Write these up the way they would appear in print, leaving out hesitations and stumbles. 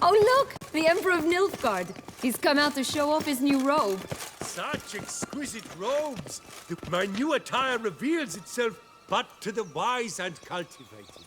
Oh look! The Emperor of Nilfgaard. He's come out to show off his new robe. Such exquisite robes! My new attire reveals itself but to the wise and cultivated.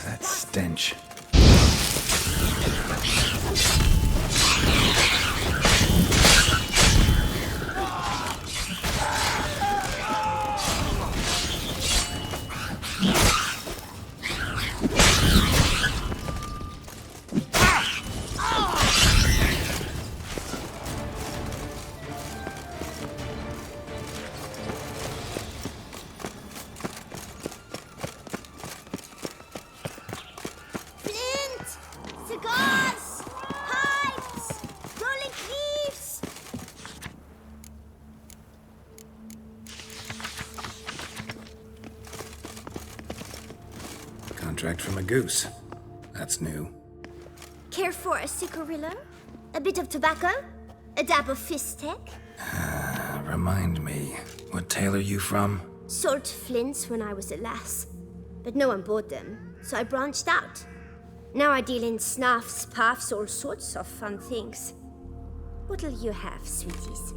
That stench. Cigars! Pipes! Rolling leaves! Contract from a goose. That's new. Care for a cigarillo? A bit of tobacco? A dab of fistek? Remind me, what tale are you from? Sold flints when I was a lass. But no one bought them, so I branched out. Now I deal in snuffs, puffs, all sorts of fun things. What'll you have, sweeties?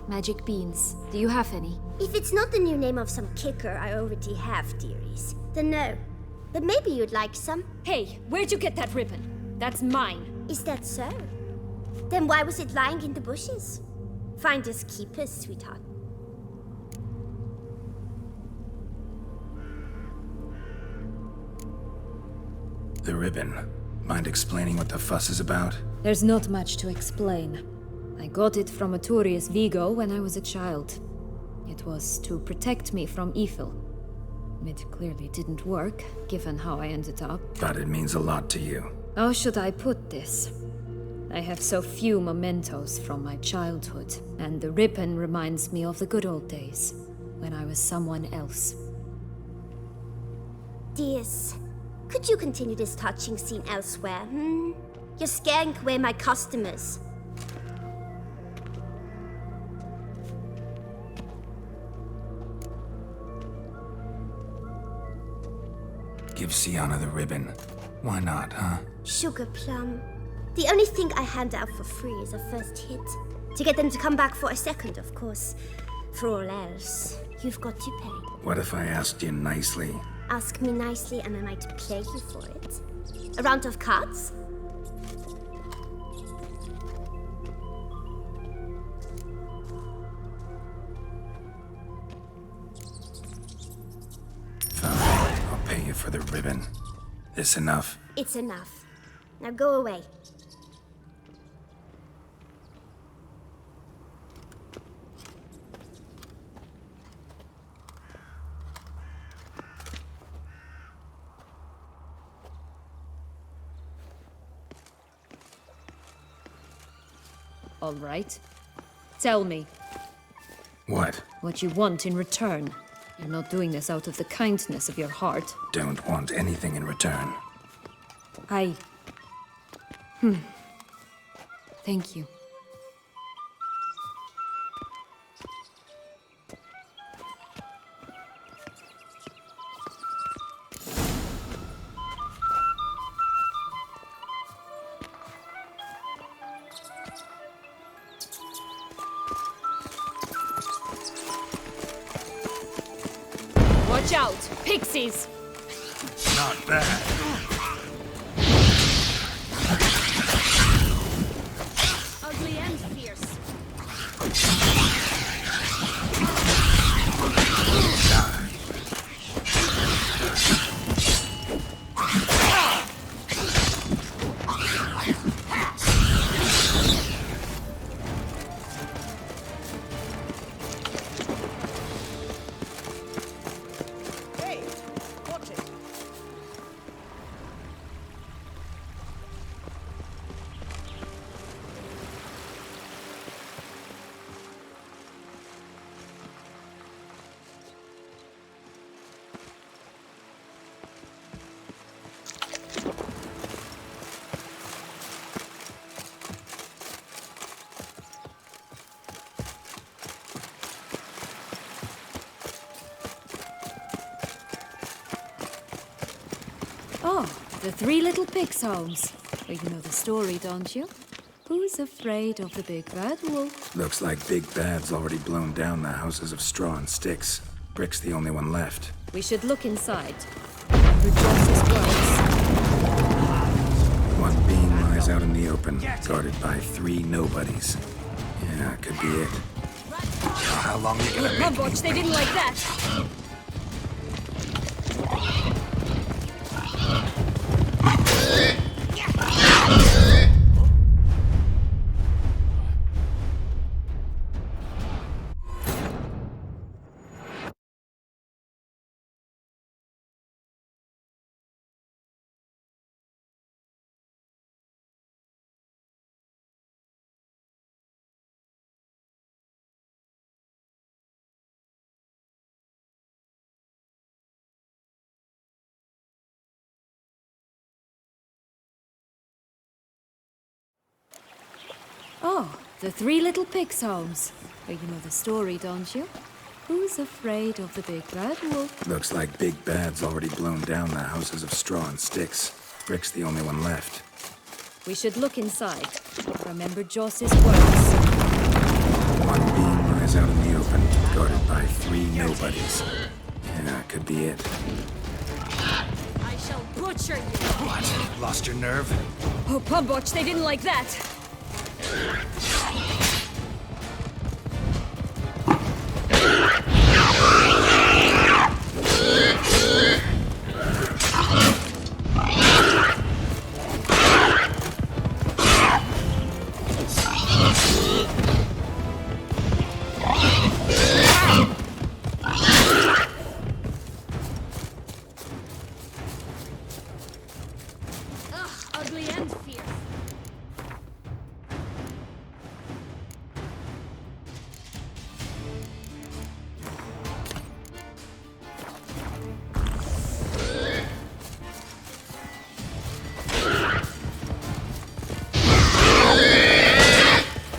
Magic beans. Do you have any? If it's not the new name of some kicker I already have, dearies, then no. But maybe you'd like some. Hey, where'd you get that ribbon? That's mine. Is that so? Then why was it lying in the bushes? Finders keepers, sweetheart. The ribbon. Mind explaining what the fuss is about? There's not much to explain. I got it from Aturius Vigo when I was a child. It was to protect me from evil. It clearly didn't work, given how I ended up. But it means a lot to you. How should I put this? I have so few mementos from my childhood, and the ribbon reminds me of the good old days, when I was someone else. Dears, could you continue this touching scene elsewhere, You're scaring away my customers. Give Sienna the ribbon. Why not, huh? Sugar plum. The only thing I hand out for free is a first hit. To get them to come back for a second, of course. For all else, you've got to pay. What if I asked you nicely? Ask me nicely and I might play you for it. A round of cards? Fine, I'll pay you for the ribbon. This enough? It's enough. Now go away. All right. Tell me What? what you want in return. You're not doing this out of the kindness of your heart. Don't want anything in return. Thank you. Watch out! Pixies! Not bad. Ugly and fierce. The Three Little Pigs, Holmes. Well, you know the story, don't you? Who's afraid of the big bad wolf? Looks like Big Bad's already blown down the houses of straw and sticks. Brick's the only one left. We should look inside. Remember Joss's words. One being lies out in the open, guarded by 3 nobodies. Yeah, could be it. How long you gonna Come, Butch, they didn't like that. Oh, the Three Little Pigs, Holmes. Well, you know the story, don't you? Who's afraid of the big bad wolf? Looks like Big Bad's already blown down the houses of straw and sticks. Brick's the only one left. We should look inside. Remember Joss's words. One being lies out in the open, guarded by 3 nobodies. Yeah, could be it. I shall butcher you. What? Lost your nerve? Oh, Pumbotch, they didn't like that. Ugly and fierce.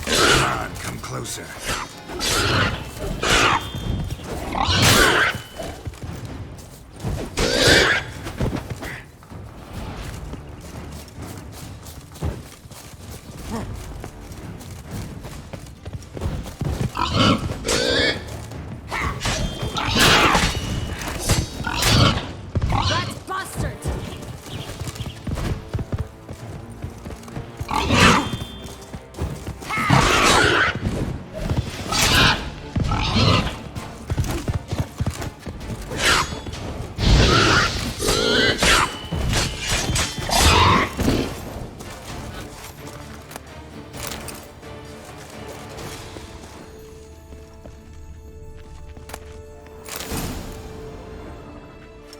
Come on, come closer. That bastard!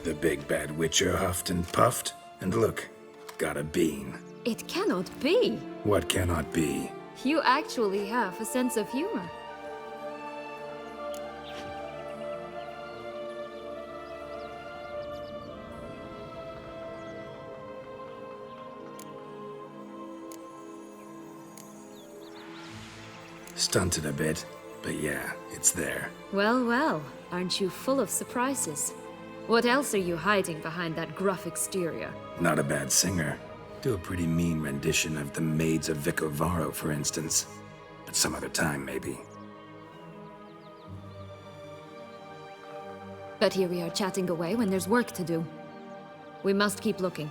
The Big Bad Witcher huffed and puffed, and look, got a bean. It cannot be. What cannot be? You actually have a sense of humor. Stunted a bit, but yeah, it's there. Well, well, aren't you full of surprises? What else are you hiding behind that gruff exterior? Not a bad singer. Do a pretty mean rendition of The Maids of Vicovaro, for instance. But some other time, maybe. But here we are chatting away when there's work to do. We must keep looking.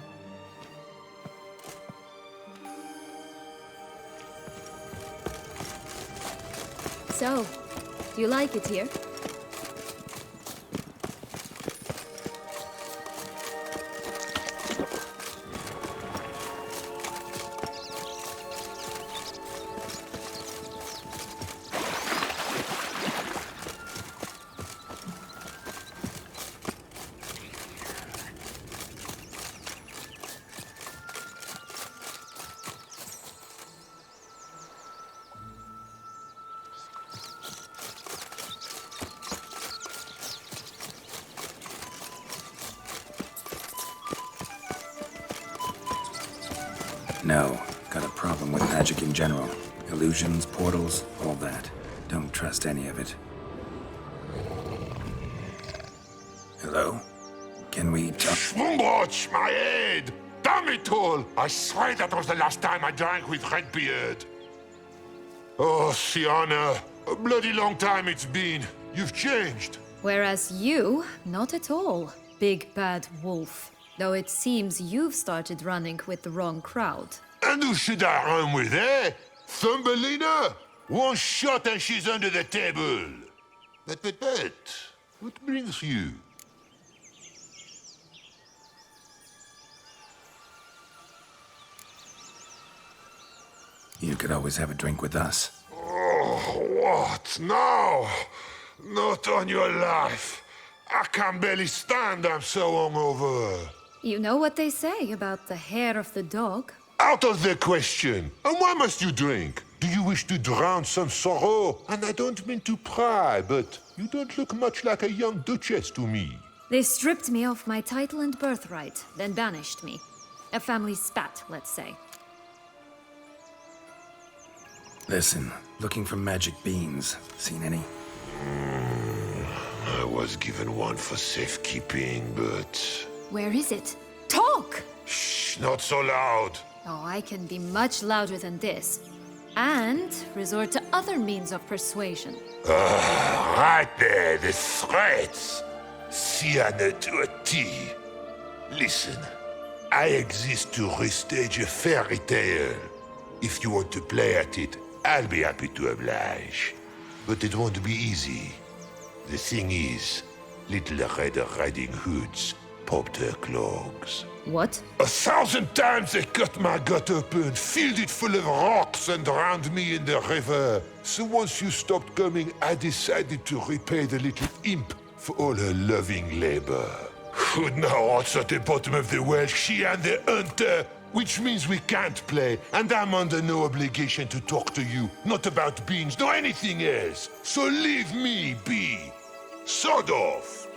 So, do you like it here? No, got a problem with magic in general. Illusions, portals, all that. Don't trust any of it. Hello? Can we talk? Watch my head! damn it all! I swear that was the last time I drank with Redbeard. Oh, Sienna, a bloody long time it's been. You've changed. Whereas you, not at all, big bad wolf. Though it seems you've started running with the wrong crowd. And who should I run with, eh? Thumbelina? One shot and she's under the table. But, what brings you? You could always have a drink with us. Oh, what now? Not on your life. I can barely stand, I'm so hungover. You know what they say about the hair of the dog? Out of the question. And why must you drink? Do you wish to drown some sorrow? And I don't mean to pry, but you don't look much like a young duchess to me. They stripped me of my title and birthright, then banished me. A family spat, let's say. Listen, looking for magic beans. Seen any? I was given one for safekeeping, but... Where is it? Talk! Shh, not so loud. Oh, I can be much louder than this. And resort to other means of persuasion. Right there, the threats. Sienna to a T. Listen, I exist to restage a fairy tale. If you want to play at it, I'll be happy to oblige. But it won't be easy. The thing is, Little Red Riding Hoods popped her clogs. What? 1,000 times they cut my gut open, filled it full of rocks and drowned me in the river. So once you stopped coming, I decided to repay the little imp for all her loving labor. Now it's at the bottom of the well, she and the hunter, which means we can't play, and I'm under no obligation to talk to you, not about beans, nor anything else. So leave me be. Sod off.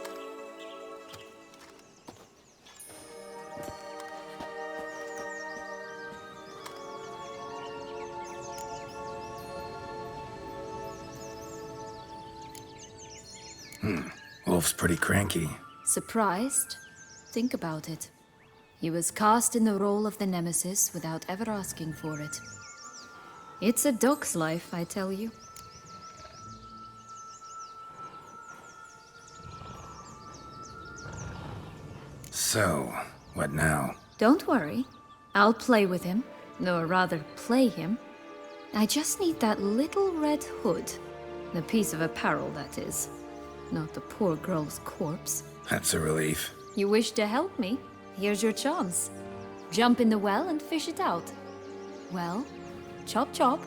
Wolf's pretty cranky. Surprised? Think about it. He was cast in the role of the Nemesis without ever asking for it. It's a dog's life, I tell you. So, what now? Don't worry. I'll play with him. Or rather, play him. I just need that little red hood. The piece of apparel, that is. Not the poor girl's corpse. That's a relief. You wish to help me? Here's your chance. Jump in the well and fish it out. Well, chop chop.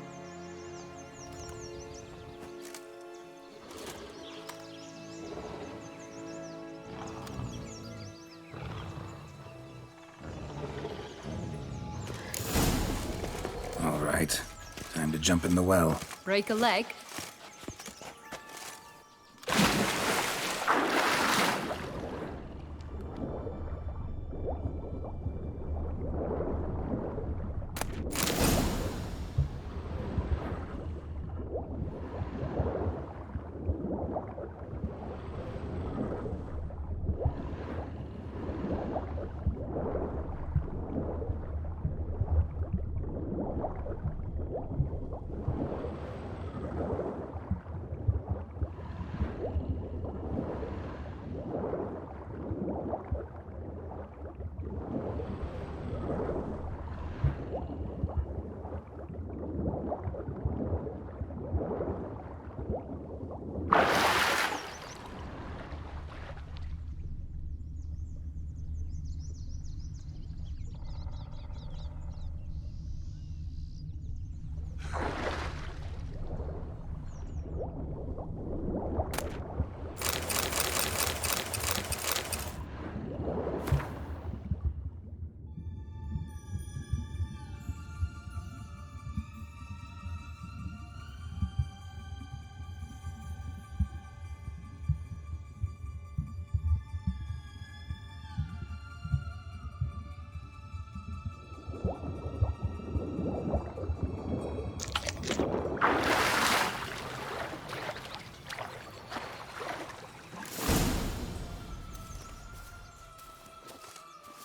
All right. Time to jump in the well. Break a leg.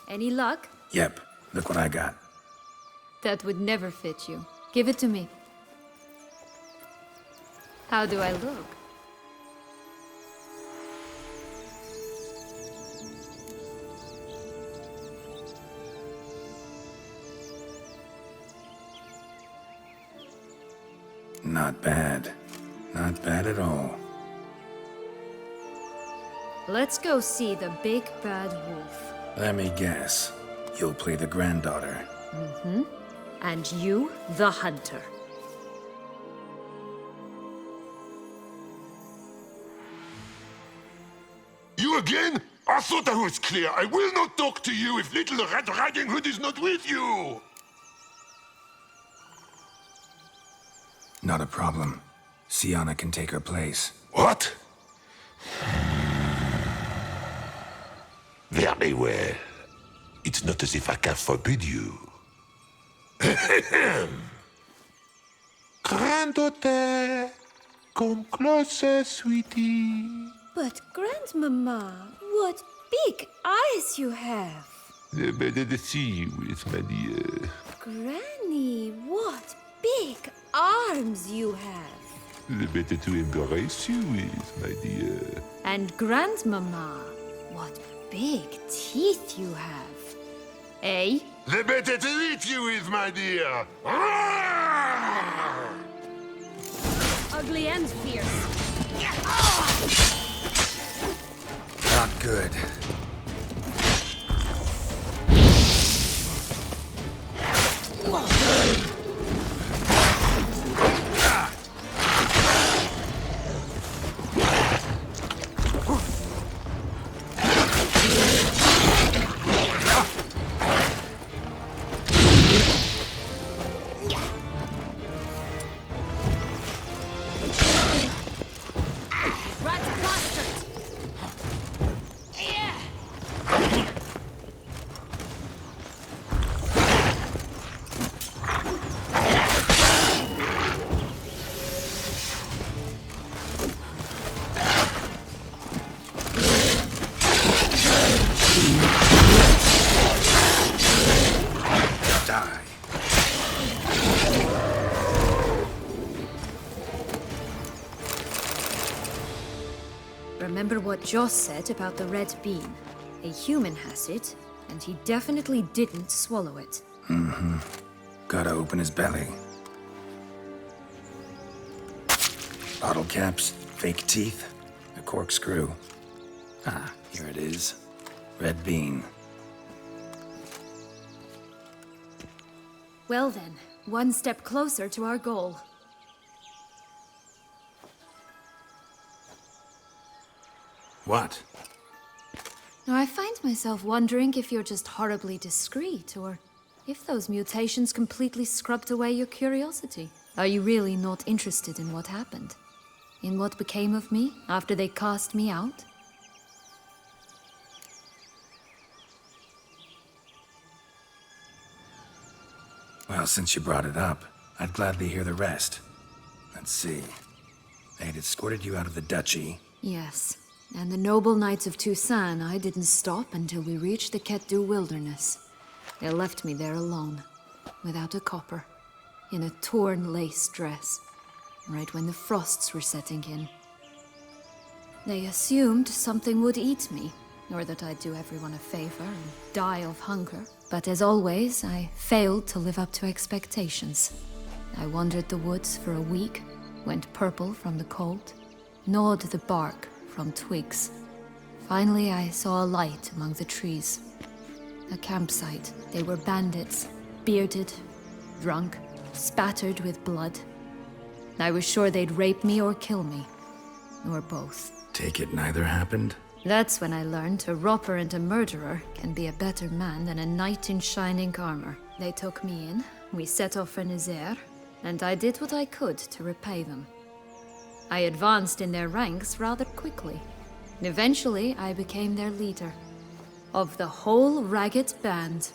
Any luck? Yep. Look what I got. That would never fit you. Give it to me. How do I look? Not bad. Not bad at all. Let's go see the big bad wolf. Let me guess. You'll play the granddaughter. And you, the hunter. You again? I thought I was clear. I will not talk to you if little Red Riding Hood is not with you. Not a problem. Sienna can take her place. What? Very well. It's not as if I can forbid you. Granddaughter, come closer, sweetie. But Grandmama, what big eyes you have! The better to see you with, my dear. Granny, what big arms you have! The better to embrace you with, my dear. And Grandmama, what big teeth you have! Eh? The better to eat you with, my dear. Ugly and fierce. Not good. Die. Remember what Joss said about the red bean? A human has it, and he definitely didn't swallow it. Gotta open his belly. Bottle caps, fake teeth, a corkscrew. Ah, here it is. Red bean. Well then, one step closer to our goal. What? Now, I find myself wondering if you're just horribly discreet, or if those mutations completely scrubbed away your curiosity. Are you really not interested in what happened? In what became of me after they cast me out? Well, since you brought it up, I'd gladly hear the rest. Let's see. They'd escorted you out of the duchy. Yes, and the noble knights of Toussaint, I didn't stop until we reached the Ketdu wilderness. They left me there alone, without a copper, in a torn lace dress, right when the frosts were setting in. They assumed something would eat me, or that I'd do everyone a favor and die of hunger. But as always, I failed to live up to expectations. I wandered the woods for a week, went purple from the cold, gnawed the bark from twigs. Finally, I saw a light among the trees. A campsite. They were bandits, bearded, drunk, spattered with blood. I was sure they'd rape me or kill me, or both. Take it neither happened? That's when I learned a robber and a murderer can be a better man than a knight in shining armor. They took me in, we set off for Nazaire, and I did what I could to repay them. I advanced in their ranks rather quickly. Eventually, I became their leader. Of the whole ragged band.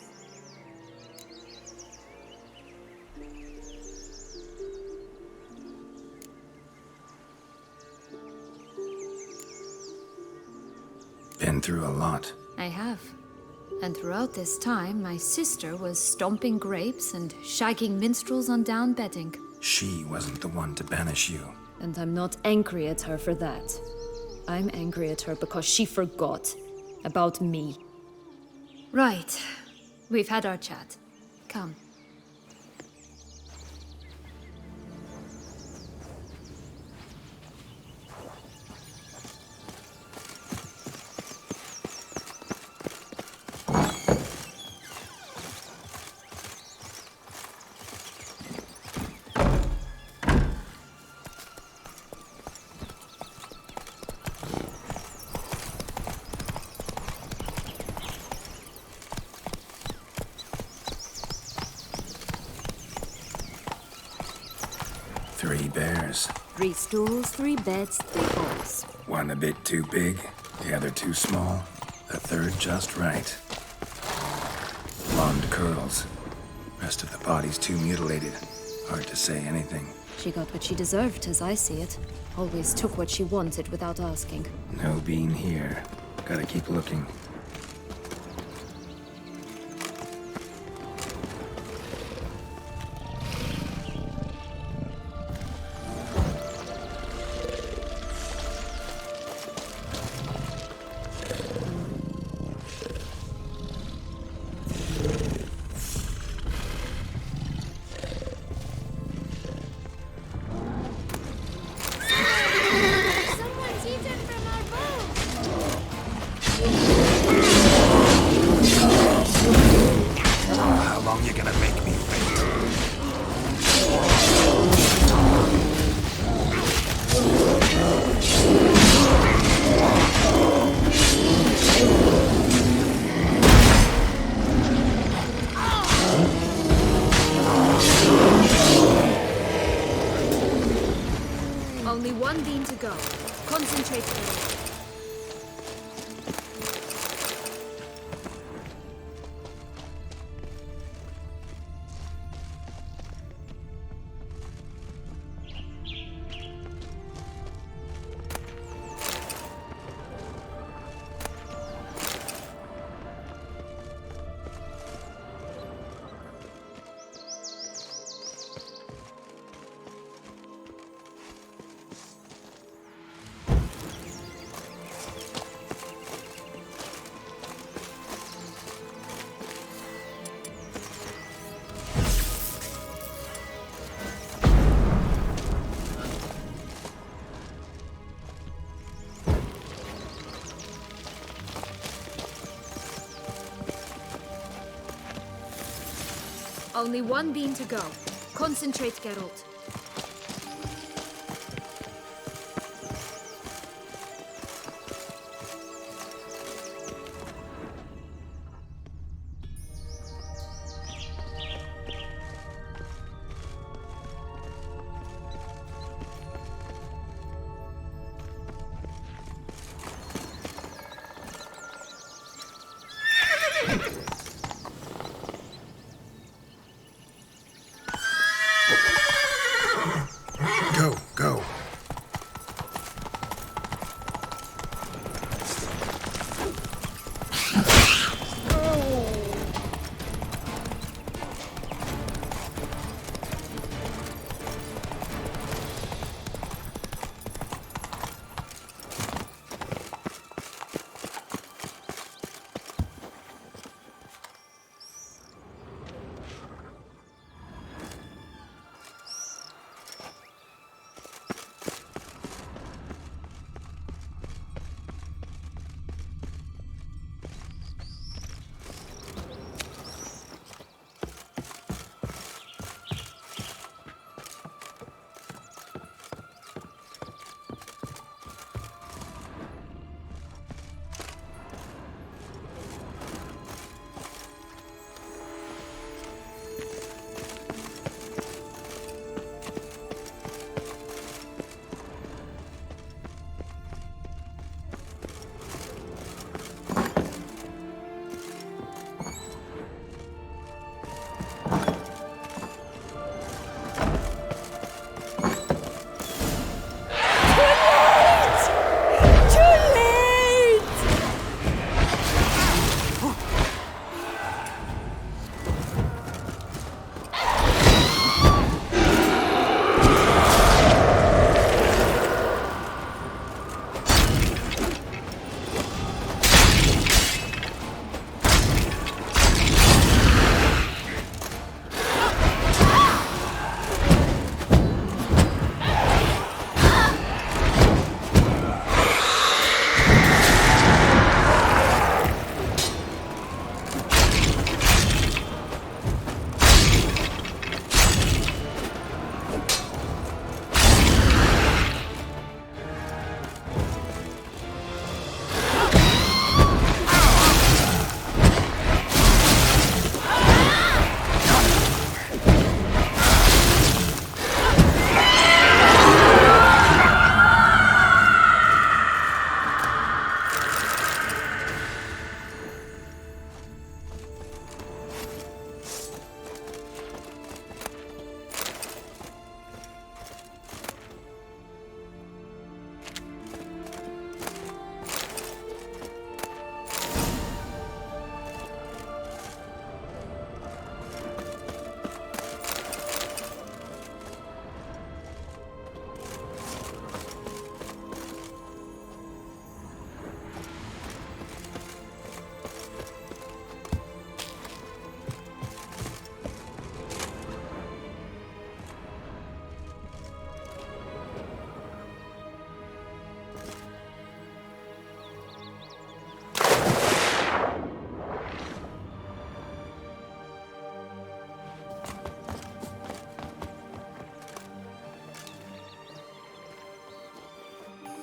Been through a lot. I have. And throughout this time, my sister was stomping grapes and shagging minstrels on down bedding. She wasn't the one to banish you. And I'm not angry at her for that. I'm angry at her because she forgot about me. Right. We've had our chat. Come. Three bears. 3 stools, 3 beds, 3 balls. One a bit too big, the other too small, the third just right. Blonde curls. Rest of the body's too mutilated. Hard to say anything. She got what she deserved, as I see it. Always took what she wanted without asking. No bean here. Gotta keep looking. Someone's eaten from our bowl! How long you gonna make me wait? Only 1 bean to go. Concentrate. Only 1 bean to go. Concentrate, Geralt.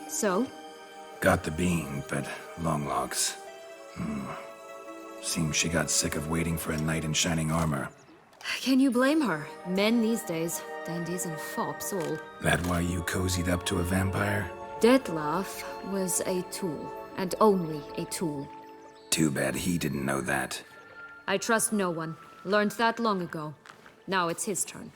So? Got the bean, but long logs. Seems she got sick of waiting for a knight in shining armor. Can you blame her? Men these days, dandies and fops all. That why you cozied up to a vampire? Dettlaff was a tool, and only a tool. Too bad he didn't know that. I trust no one. Learned that long ago. Now it's his turn.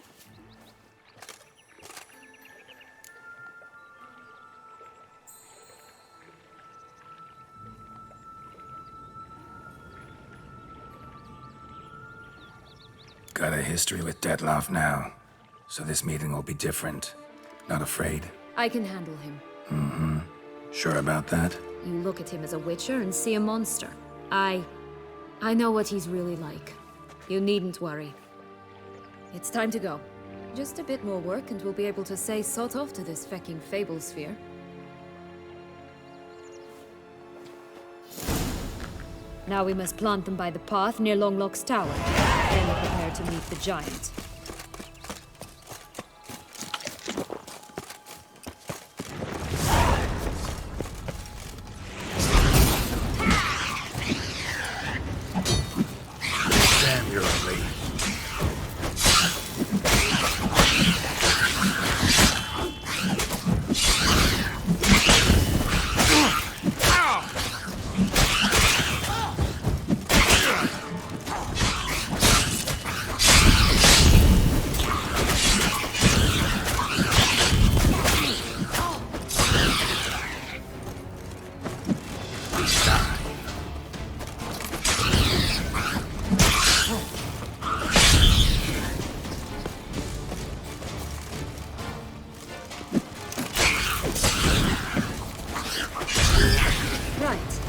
Got a history with Dettlaff now, so this meeting will be different. Not afraid? I can handle him. Sure about that? You look at him as a witcher and see a monster. I know what he's really like. You needn't worry. It's time to go. Just a bit more work and we'll be able to say sod off to this fecking fable sphere. Now we must plant them by the path near Longlock's tower. Then prepare to meet the giant. Damn, you're ugly.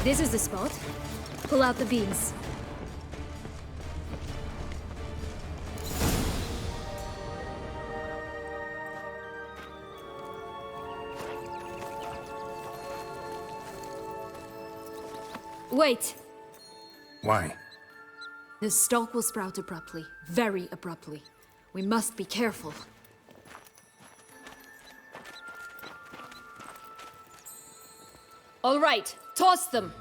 This is the spot. Pull out the beams. Wait! Why? The stalk will sprout abruptly. Very abruptly. We must be careful. All right, toss them!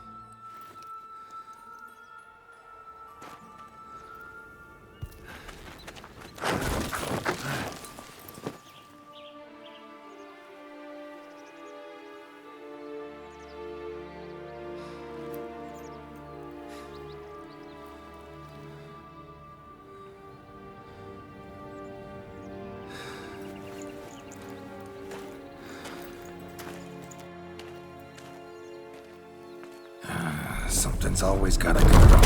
Something's always gotta go wrong.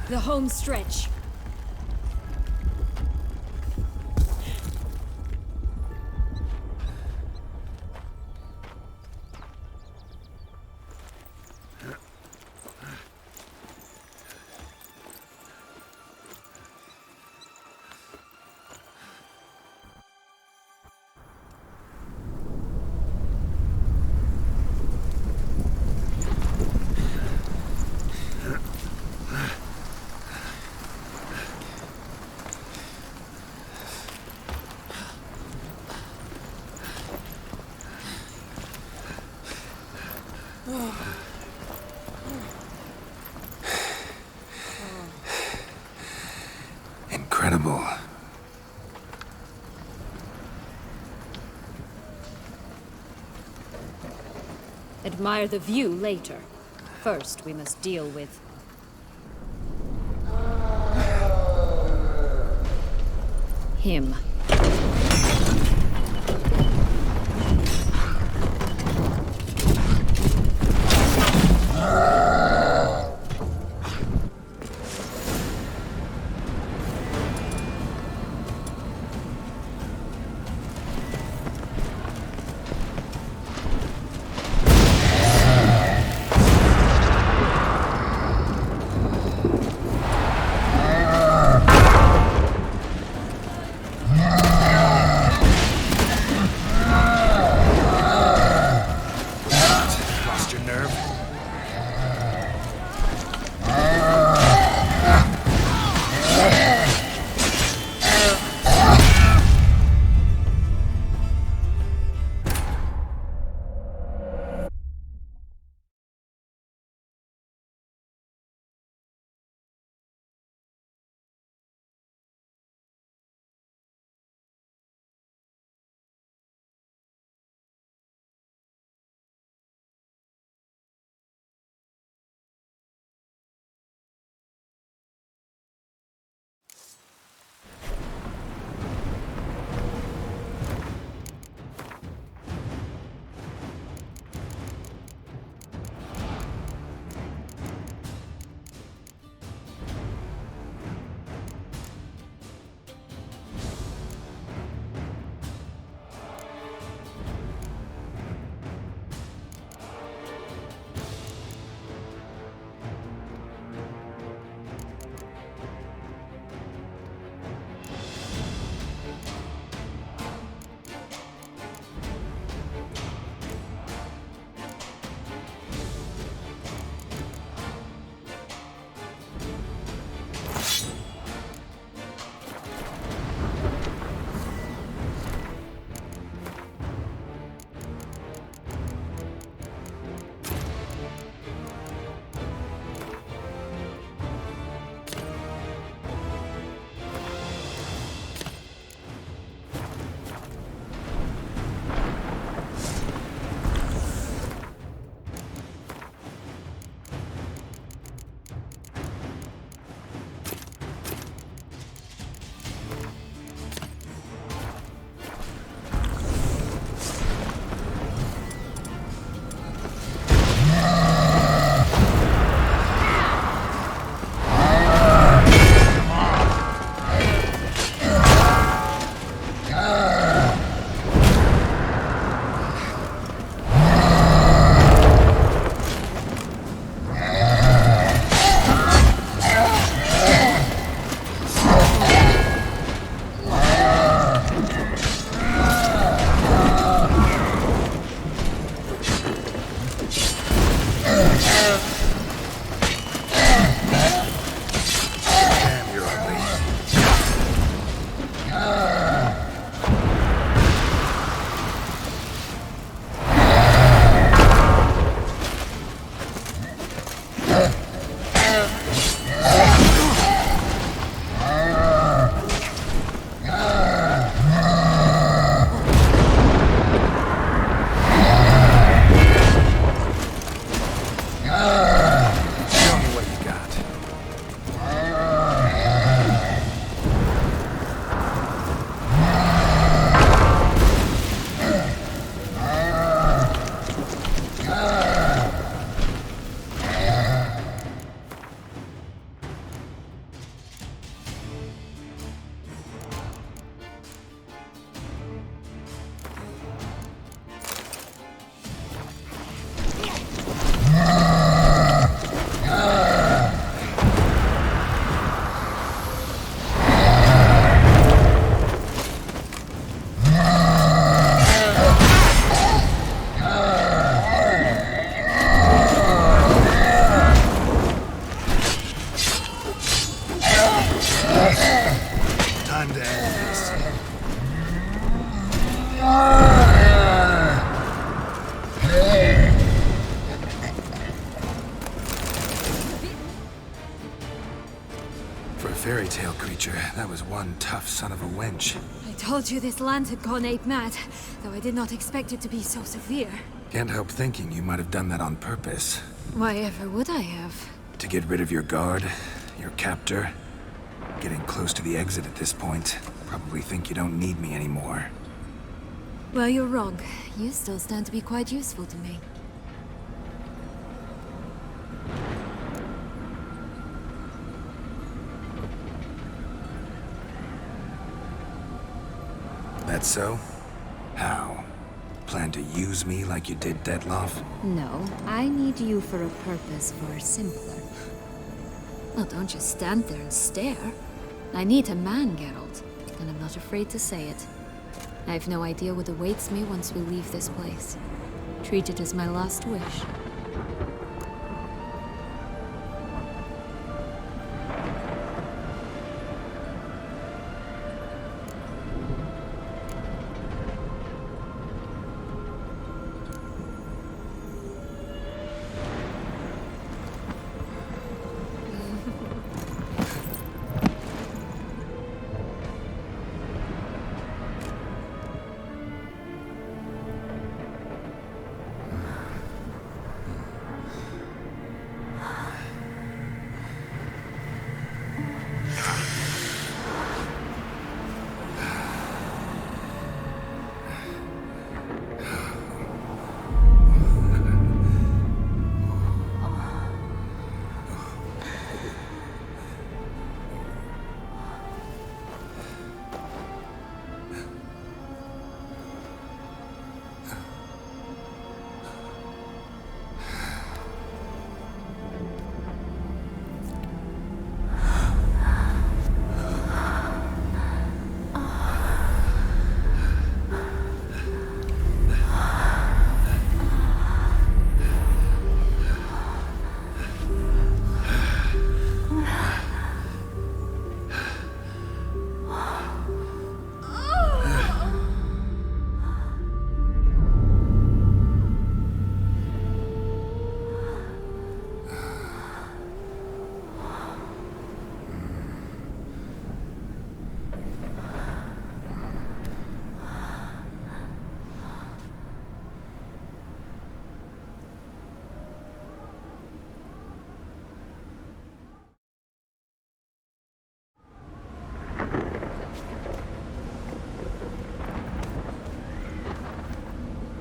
The home stretch. Incredible. Admire the view later. First, we must deal with... him. Time to end this. For a fairy tale creature, that was one tough son of a wench. I told you this land had gone ape mad, though I did not expect it to be so severe. Can't help thinking you might have done that on purpose. Why ever would I have? To get rid of your guard, your captor. Getting close to the exit at this point. Probably think you don't need me anymore. Well, you're wrong. You still stand to be quite useful to me. That so? How? Plan to use me like you did Detloff? No, I need you for a purpose far simpler. Well, don't just stand there and stare. I need a man, Geralt, and I'm not afraid to say it. I have no idea what awaits me once we leave this place. Treat it as my last wish.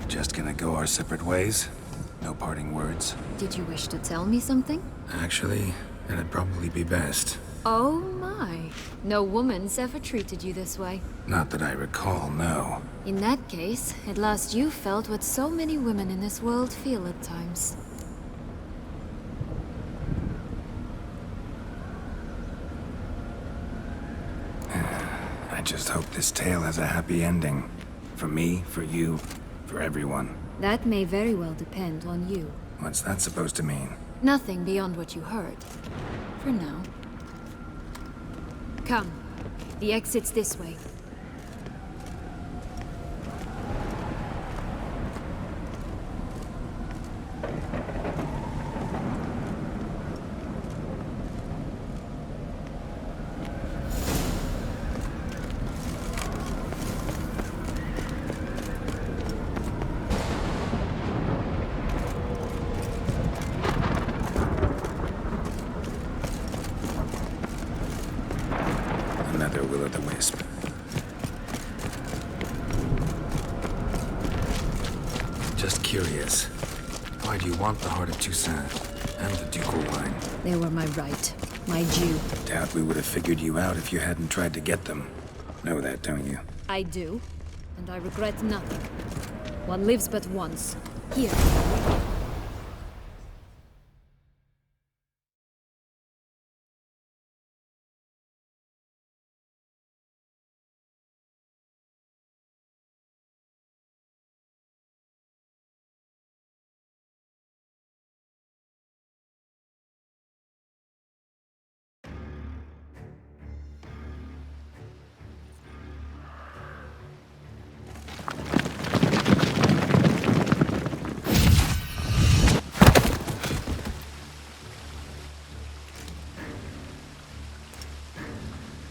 Just gonna go our separate ways? No parting words? Did you wish to tell me something? Actually, that'd probably be best. Oh my. No woman's ever treated you this way. Not that I recall, no. In that case, at last you felt what so many women in this world feel at times. I just hope this tale has a happy ending. For me, for you, for everyone. That may very well depend on you. What's that supposed to mean? Nothing beyond what you heard. For now. Come. The exit's this way. Another will-o'-the-wisp. Just curious. Why do you want the Heart of Toussaint and the ducal wine? They were my right. My due. Doubt we would have figured you out if you hadn't tried to get them. Know that, don't you? I do. And I regret nothing. One lives but once. Here.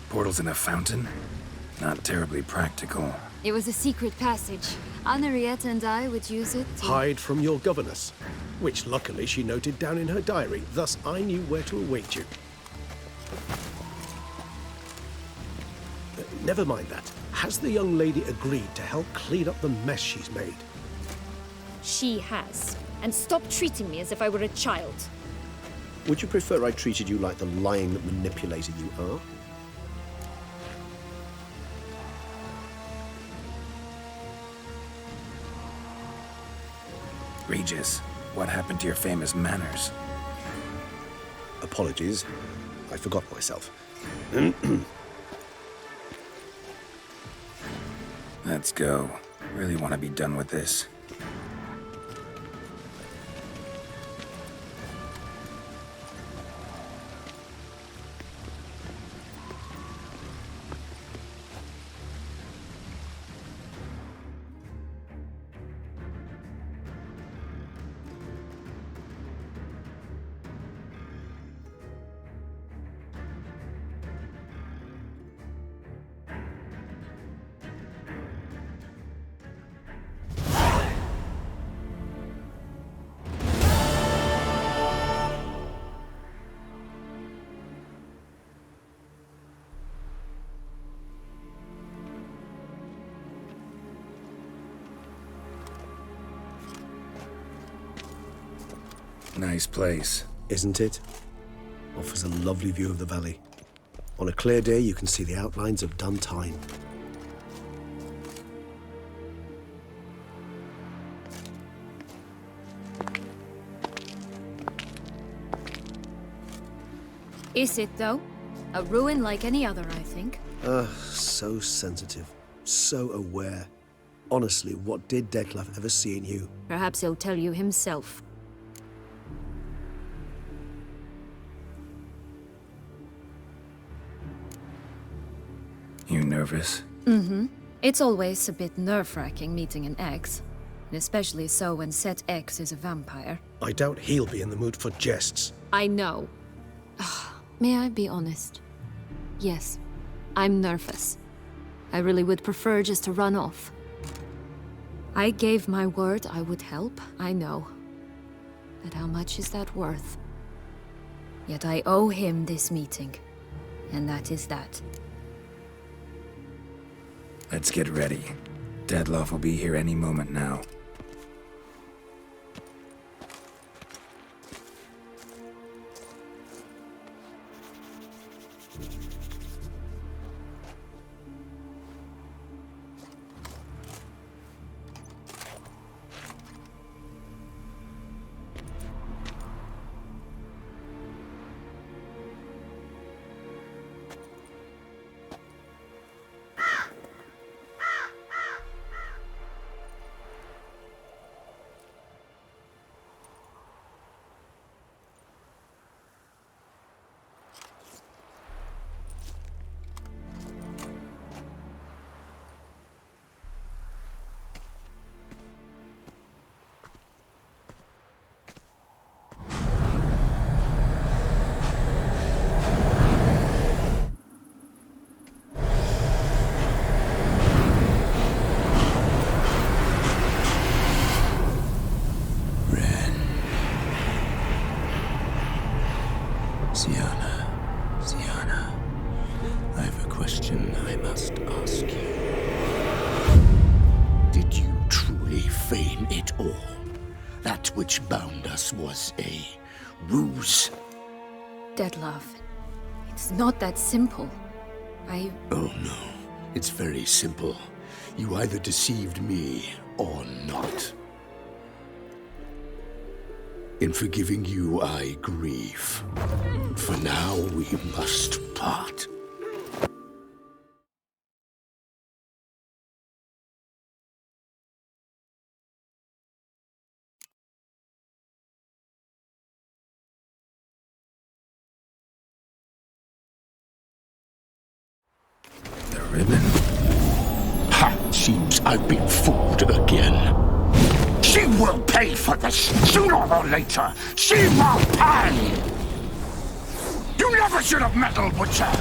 Portals in a fountain? Not terribly practical. It was a secret passage. Henriette and I would use it to... Hide from your governess, which luckily she noted down in her diary, thus I knew where to await you. Never mind that. Has the young lady agreed to help clean up the mess she's made? She has. And stop treating me as if I were a child. Would you prefer I treated you like the lying manipulator you are? Regis, what happened to your famous manners? Apologies. I forgot myself. Let's go. Really want to be done with this. Nice place. Isn't it? Offers a lovely view of the valley. On a clear day, you can see the outlines of Duntine. Is it, though? A ruin like any other, I think. So sensitive. So aware. Honestly, what did Dettlaff ever see in you? Perhaps he'll tell you himself. You nervous? It's always a bit nerve-wracking meeting an ex. Especially so when said ex is a vampire. I doubt he'll be in the mood for jests. I know. May I be honest? Yes, I'm nervous. I really would prefer just to run off. I gave my word I would help, I know. But how much is that worth? Yet I owe him this meeting. And that is that. Let's get ready. Dettlaff will be here any moment now. Syanna, I have a question I must ask you. Did you truly feign it all? That which bound us was a ruse? Dettlaff, it's not that simple. Oh no, it's very simple. You either deceived me or not. In forgiving you, I grieve. For now, we must part. The ribbon? Ha! Seems I've been fooled again. She will pay for this, sooner or later. She will pay! You never should have meddled with her!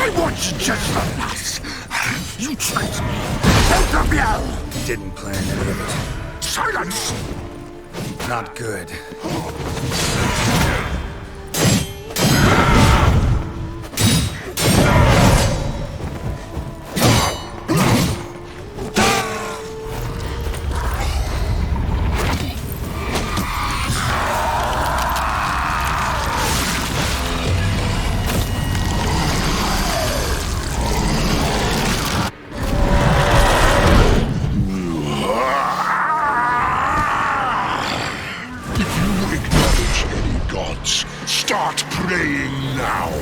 I was just the lass. You tricked me. Both of you! Didn't plan any of it. Silence! Not good. Start praying now.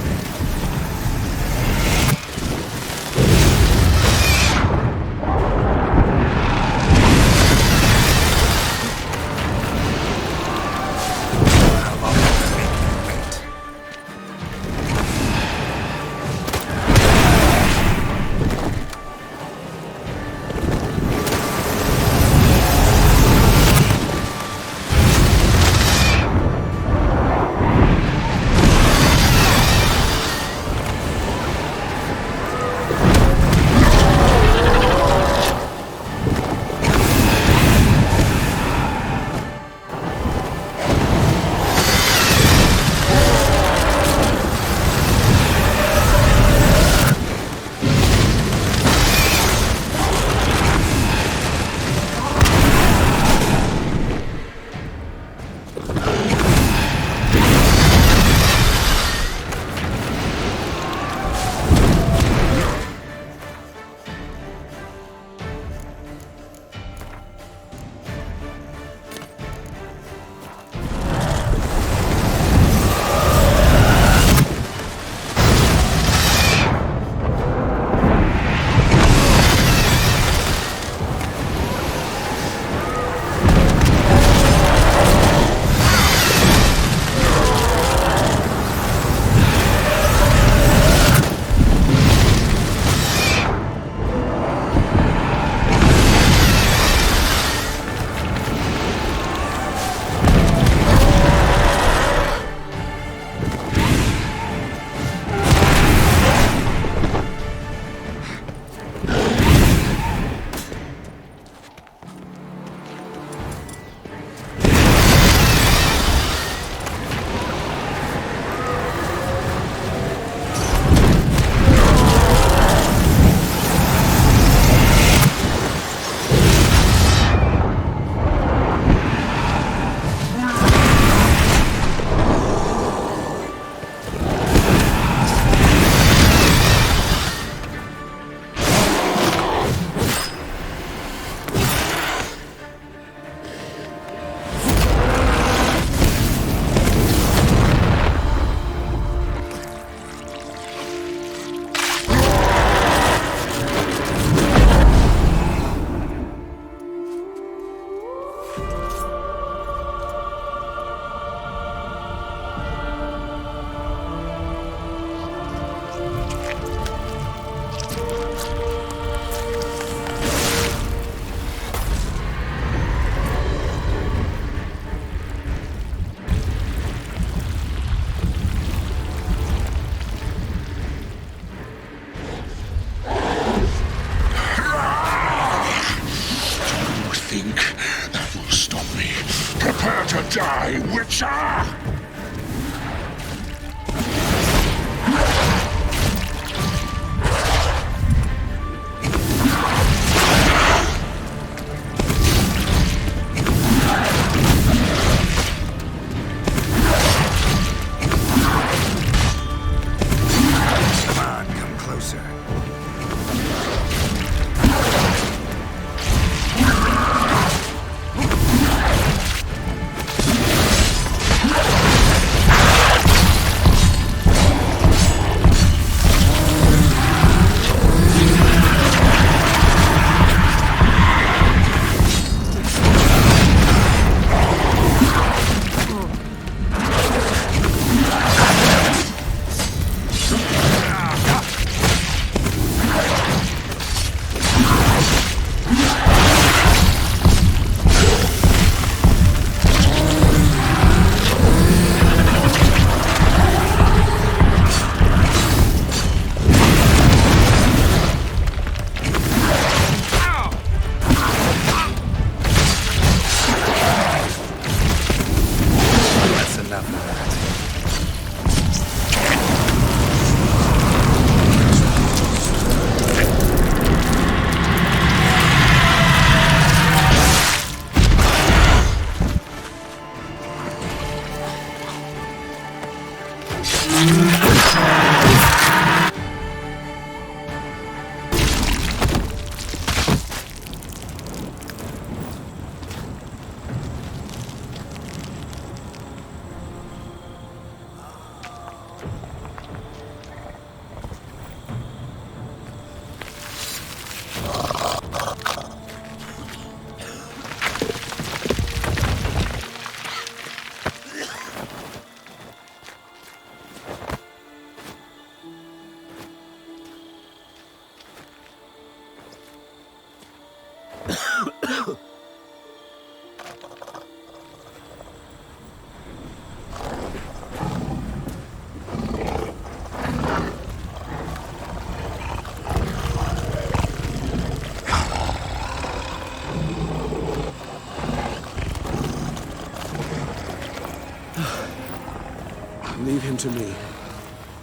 Leave him to me.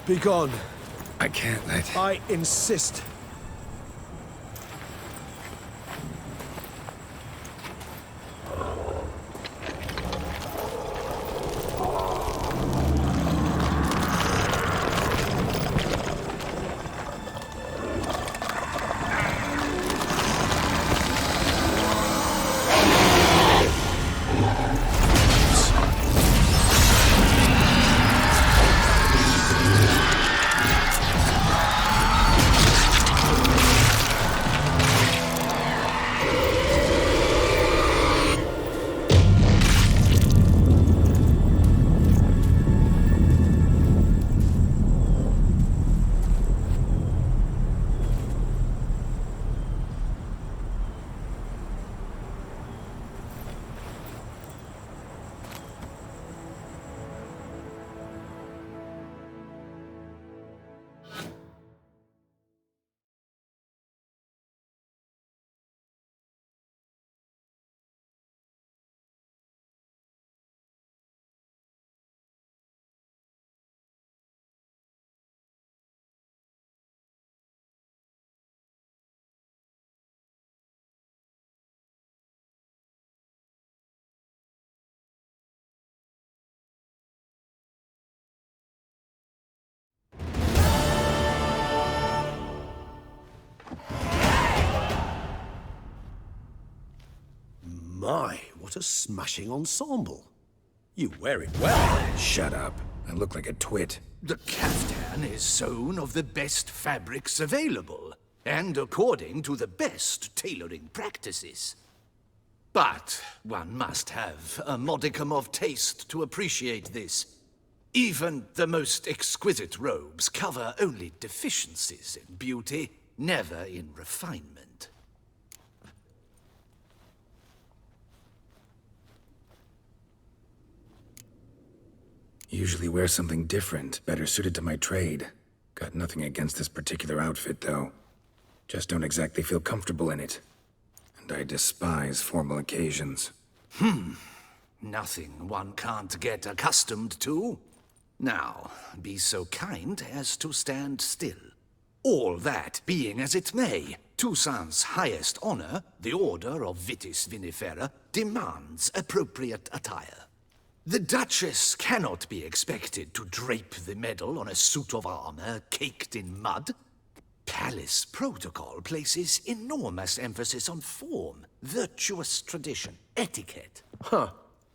Be gone. I can't let... I insist. My, what a smashing ensemble. You wear it well. Shut up. I look like a twit. The caftan is sewn of the best fabrics available, and according to the best tailoring practices. But one must have a modicum of taste to appreciate this. Even the most exquisite robes cover only deficiencies in beauty, never in refinement. Usually wear something different, better suited to my trade. Got nothing against this particular outfit, though. Just don't exactly feel comfortable in it. And I despise formal occasions. Nothing one can't get accustomed to. Now, be so kind as to stand still. All that being as it may, Toussaint's highest honor, the Order of Vitis Vinifera, demands appropriate attire. The Duchess cannot be expected to drape the medal on a suit of armor caked in mud. Palace protocol places enormous emphasis on form, virtuous tradition, etiquette. Huh.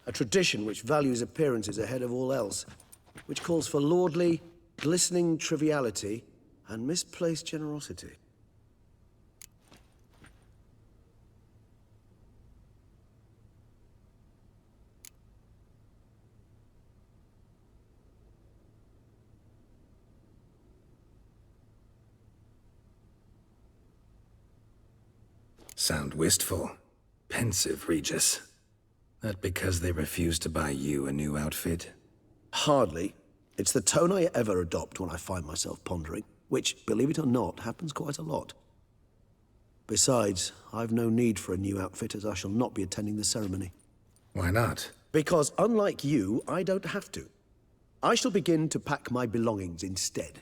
A tradition which values appearances ahead of all else. Which calls for lordly, glistening triviality and misplaced generosity. Sound wistful. Pensive, Regis. That because they refuse to buy you a new outfit? Hardly. It's the tone I ever adopt when I find myself pondering, which, believe it or not, happens quite a lot. Besides, I've no need for a new outfit as I shall not be attending the ceremony. Why not? Because unlike you, I don't have to. I shall begin to pack my belongings instead.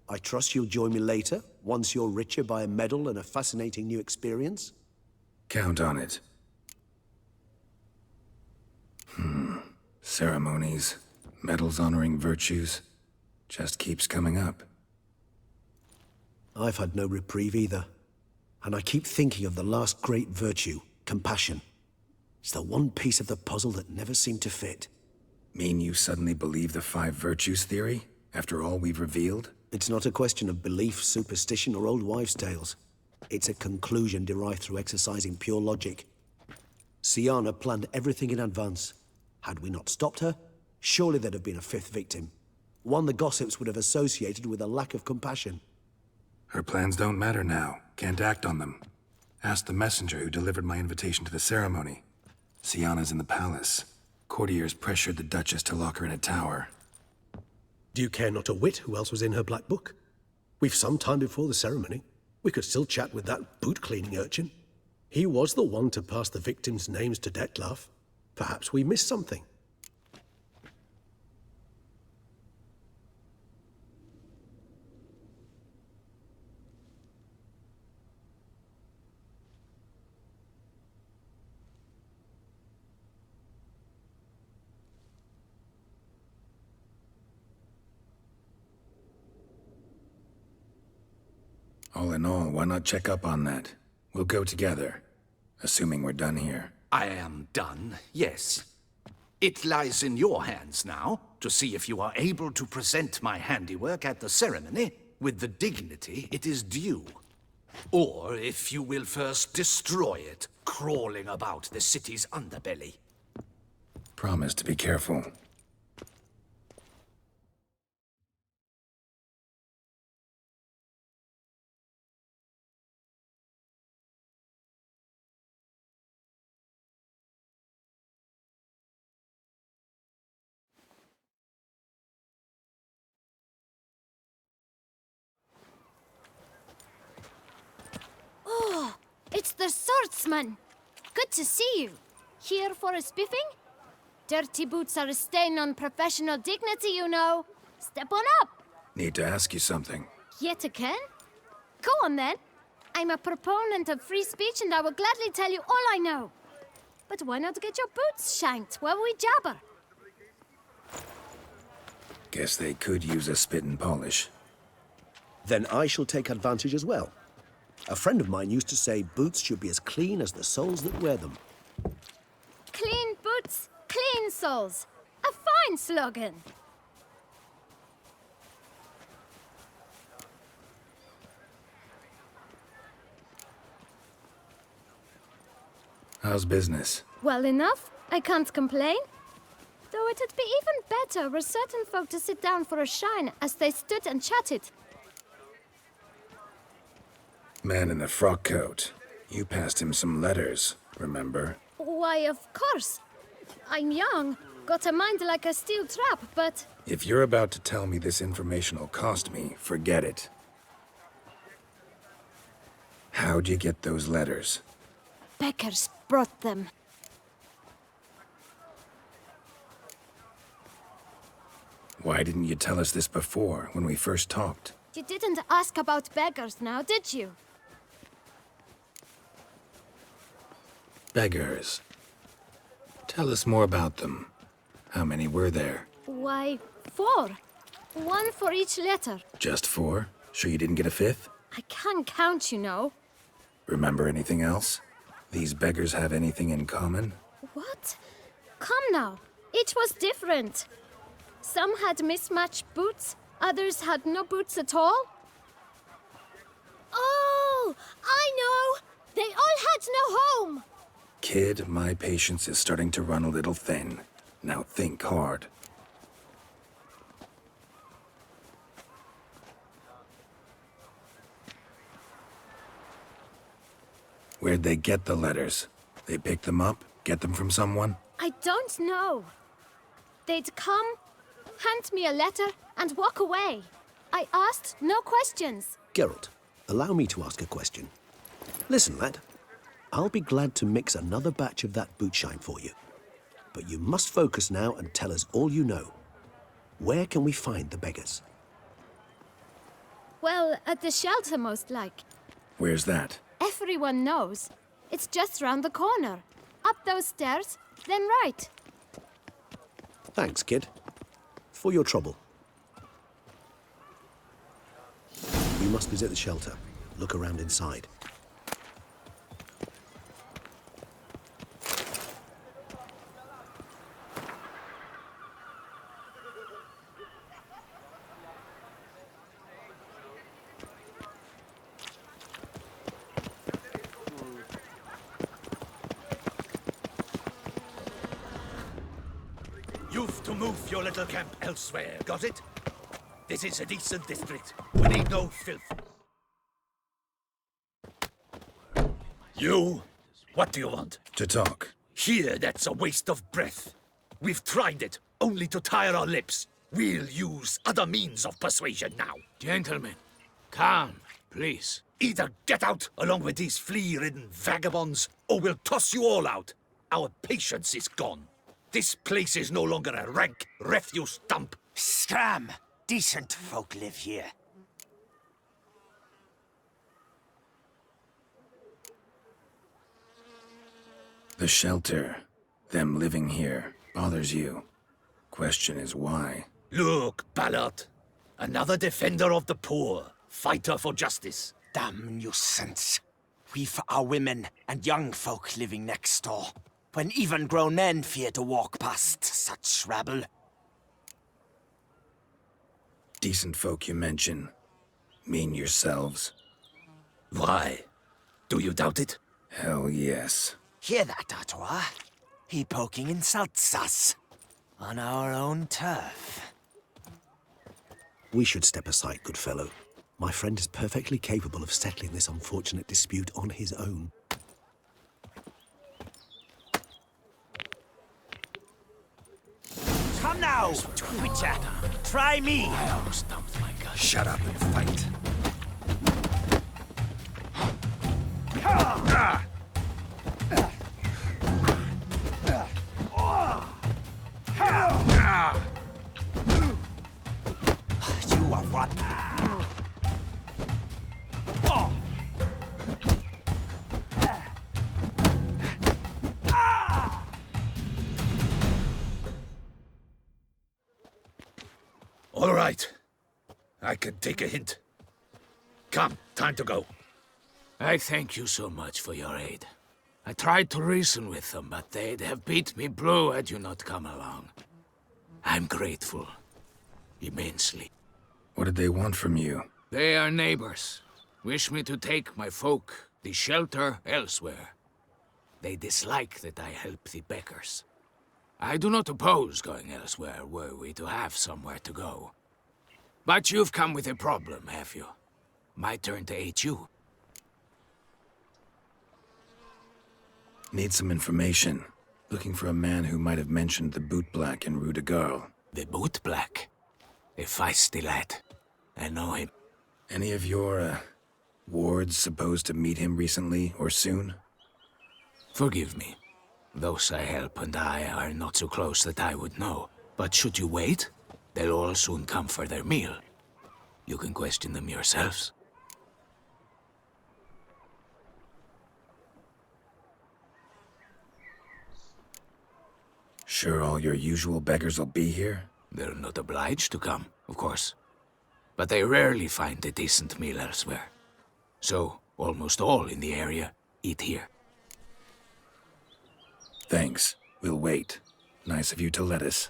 I trust you'll join me later, once you're richer by a medal and a fascinating new experience. Count on it. Ceremonies, medals honoring virtues. Just keeps coming up. I've had no reprieve either. And I keep thinking of the last great virtue, compassion. It's the one piece of the puzzle that never seemed to fit. Mean you suddenly believe the 5 virtues theory, after all we've revealed? It's not a question of belief, superstition, or old wives' tales. It's a conclusion derived through exercising pure logic. Syanna planned everything in advance. Had we not stopped her, surely there'd have been a 5th victim. One the gossips would have associated with a lack of compassion. Her plans don't matter now. Can't act on them. Ask the messenger who delivered my invitation to the ceremony. Syanna's in the palace. Courtiers pressured the Duchess to lock her in a tower. Do you care not a whit who else was in her black book? We've some time before the ceremony. We could still chat with that boot-cleaning urchin. He was the one to pass the victims' names to Dettlaff. Perhaps we missed something. All in all, why not check up on that? We'll go together, assuming we're done here. I am done, yes. It lies in your hands now to see if you are able to present my handiwork at the ceremony with the dignity it is due. Or if you will first destroy it, crawling about the city's underbelly. Promise to be careful. It's the swordsman! Good to see you. Here for a spiffing? Dirty boots are a stain on professional dignity, you know. Step on up. Need to ask you something. Yet again? Go on then. I'm a proponent of free speech and I will gladly tell you all I know. But why not get your boots shanked while we jabber? Guess they could use a spit and polish. Then I shall take advantage as well. A friend of mine used to say boots should be as clean as the soles that wear them. Clean boots, clean soles. A fine slogan. How's business? Well enough. I can't complain. Though it'd be even better were certain folk to sit down for a shine as they stood and chatted. Man in the frock coat. You passed him some letters, remember? Why, of course. I'm young, got a mind like a steel trap, but... If you're about to tell me this information will cost me, forget it. How'd you get those letters? Beggars brought them. Why didn't you tell us this before, when we first talked? You didn't ask about beggars now, did you? Beggars. Tell us more about them. How many were there? Why, 4. 1 for each letter. Just 4? Sure you didn't get a 5th? I can't count, you know. Remember anything else? These beggars have anything in common? What? Come now. Each was different. Some had mismatched boots, others had no boots at all. Oh, I know! They all had no home! Kid, my patience is starting to run a little thin. Now think hard. Where'd they get the letters? They pick them up? Get them from someone? I don't know. They'd come, hand me a letter, and walk away. I asked no questions. Geralt, allow me to ask a question. Listen, lad. I'll be glad to mix another batch of that bootshine for you. But you must focus now and tell us all you know. Where can we find the beggars? Well, at the shelter, most like. Where's that? Everyone knows. It's just round the corner. Up those stairs, then right. Thanks, kid. For your trouble. must visit the shelter. Look around inside. You've to move your little camp elsewhere, got it? This is a decent district. We need no filth. You? What do you want? To talk. Here, that's a waste of breath. We've tried it, only to tire our lips. We'll use other means of persuasion now. Gentlemen, calm, please. Either get out along with these flea-ridden vagabonds, or we'll toss you all out. Our patience is gone. This place is no longer a rank refuse dump. Scram! Decent folk live here. The shelter, them living here, bothers you. Question is why? Look, Ballard. Another defender of the poor. Fighter for justice. Damn nuisance. We've our women and young folk living next door, when even grown men fear to walk past such rabble. Decent folk you mention. Mean yourselves? Why? Do you doubt it? Hell yes. Hear that, Artois? He poking insults us. On our own turf. We should step aside, good fellow. My friend is perfectly capable of settling this unfortunate dispute on his own. Come now, Twitcher. Try me. I almost dumped my gun. Shut up and fight. You are what? All right. I can take a hint. Come, time to go. I thank you so much for your aid. I tried to reason with them, but they'd have beat me blue had you not come along. I'm grateful. Immensely. What did they want from you? They are neighbors. Wish me to take my folk, the shelter, elsewhere. They dislike that I help the beggars. I do not oppose going elsewhere were we to have somewhere to go. But you've come with a problem, have you? My turn to aid you. Need some information. Looking for a man who might have mentioned the boot black in Rue de Garl. The boot black? A feisty lad. I know him. Any of your, wards supposed to meet him recently or soon? Forgive me. Those I help and I are not so close that I would know. But should you wait, they'll all soon come for their meal. You can question them yourselves. Sure all your usual beggars will be here? They're not obliged to come, of course. But they rarely find a decent meal elsewhere. So, almost all in the area eat here. Thanks. We'll wait. Nice of you to let us.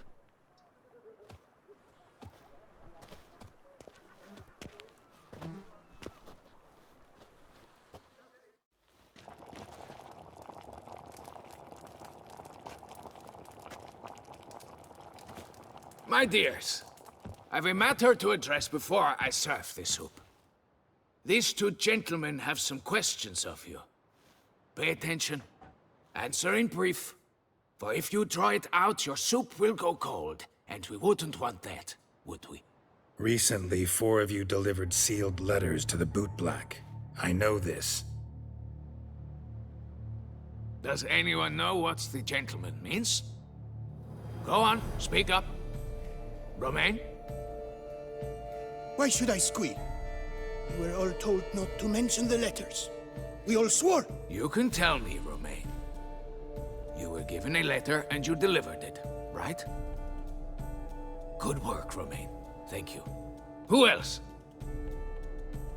My dears, I've a matter to address before I serve the soup. These two gentlemen have some questions of you. Pay attention. Answer in brief. For if you draw it out, your soup will go cold, and we wouldn't want that, would we? Recently, 4 of you delivered sealed letters to the boot black. I know this. Does anyone know what the gentleman means? Go on, speak up. Romain? Why should I squeal? We were all told not to mention the letters. We all swore. You can tell me, Romain. You were given a letter and you delivered it, right? Good work, Romain. Thank you. Who else?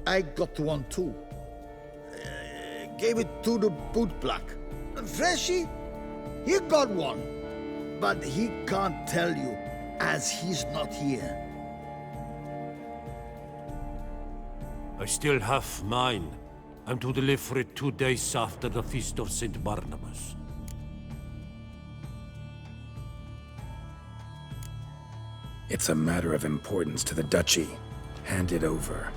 I got one too. Gave it to the bootblack. Freshy, he got one. But he can't tell you, as he's not here. I still have mine. I'm to deliver it 2 days after the Feast of St. Barnabas. It's a matter of importance to the Duchy. Hand it over,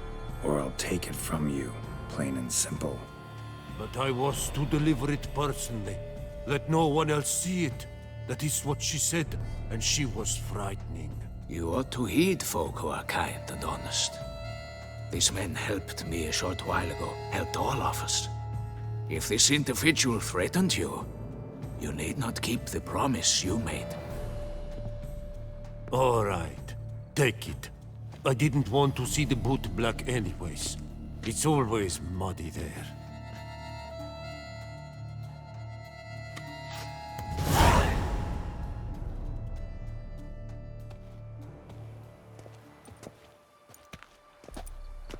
or I'll take it from you, plain and simple. But I was to deliver it personally. Let no one else see it. That is what she said, and she was frightening. You ought to heed folk who are kind and honest. These men helped me a short while ago, helped all of us. If this individual threatened you, you need not keep the promise you made. All right, take it. I didn't want to see the bootblack anyways. It's always muddy there.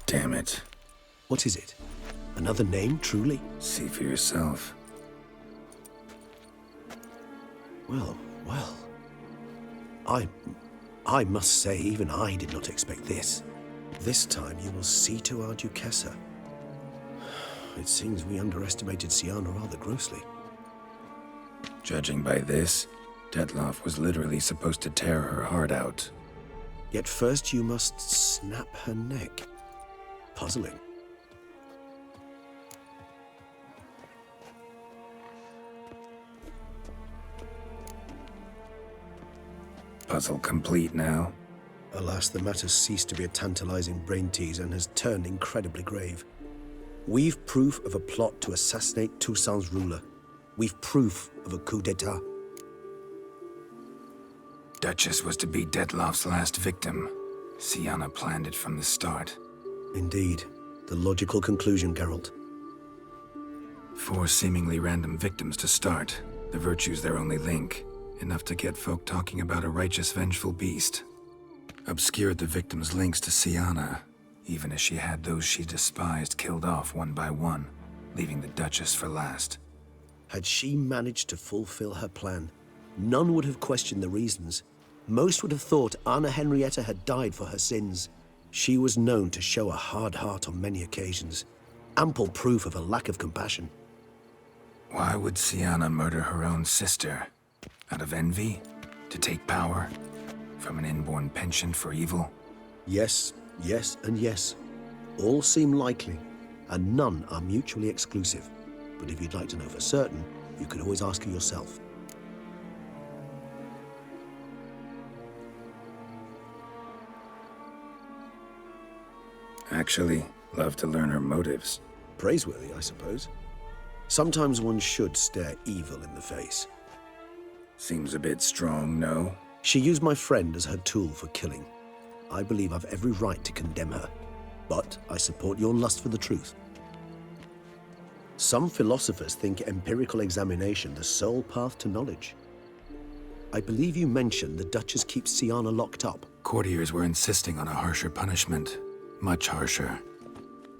Damn it. What is it? Another name, truly? See for yourself. Well, well. I must say, even I did not expect this. This time you will see to our Duquesa. It seems we underestimated Syanna rather grossly. Judging by this, Detloff was literally supposed to tear her heart out. Yet first you must snap her neck. Puzzling. Puzzle complete now? Alas, the matter's ceased to be a tantalizing brain tease and has turned incredibly grave. We've proof of a plot to assassinate Toussaint's ruler. We've proof of a coup d'etat. Duchess was to be Detloff's last victim. Syanna planned it from the start. Indeed. The logical conclusion, Geralt. 4 seemingly random victims to start. The virtue's their only link. Enough to get folk talking about a righteous, vengeful beast. Obscured the victims' links to Syanna, even as she had those she despised killed off one by one, leaving the Duchess for last. Had she managed to fulfill her plan, none would have questioned the reasons. Most would have thought Anna Henrietta had died for her sins. She was known to show a hard heart on many occasions. Ample proof of a lack of compassion. Why would Syanna murder her own sister? Out of envy? To take power? From an inborn penchant for evil? Yes, yes, and yes. All seem likely, and none are mutually exclusive. But if you'd like to know for certain, you can always ask her yourself. Actually, love to learn her motives. Praiseworthy, I suppose. Sometimes one should stare evil in the face. Seems a bit strong, no? She used my friend as her tool for killing. I believe I've every right to condemn her. But I support your lust for the truth. Some philosophers think empirical examination the sole path to knowledge. I believe you mentioned the Duchess keeps Syanna locked up. Courtiers were insisting on a harsher punishment. Much harsher.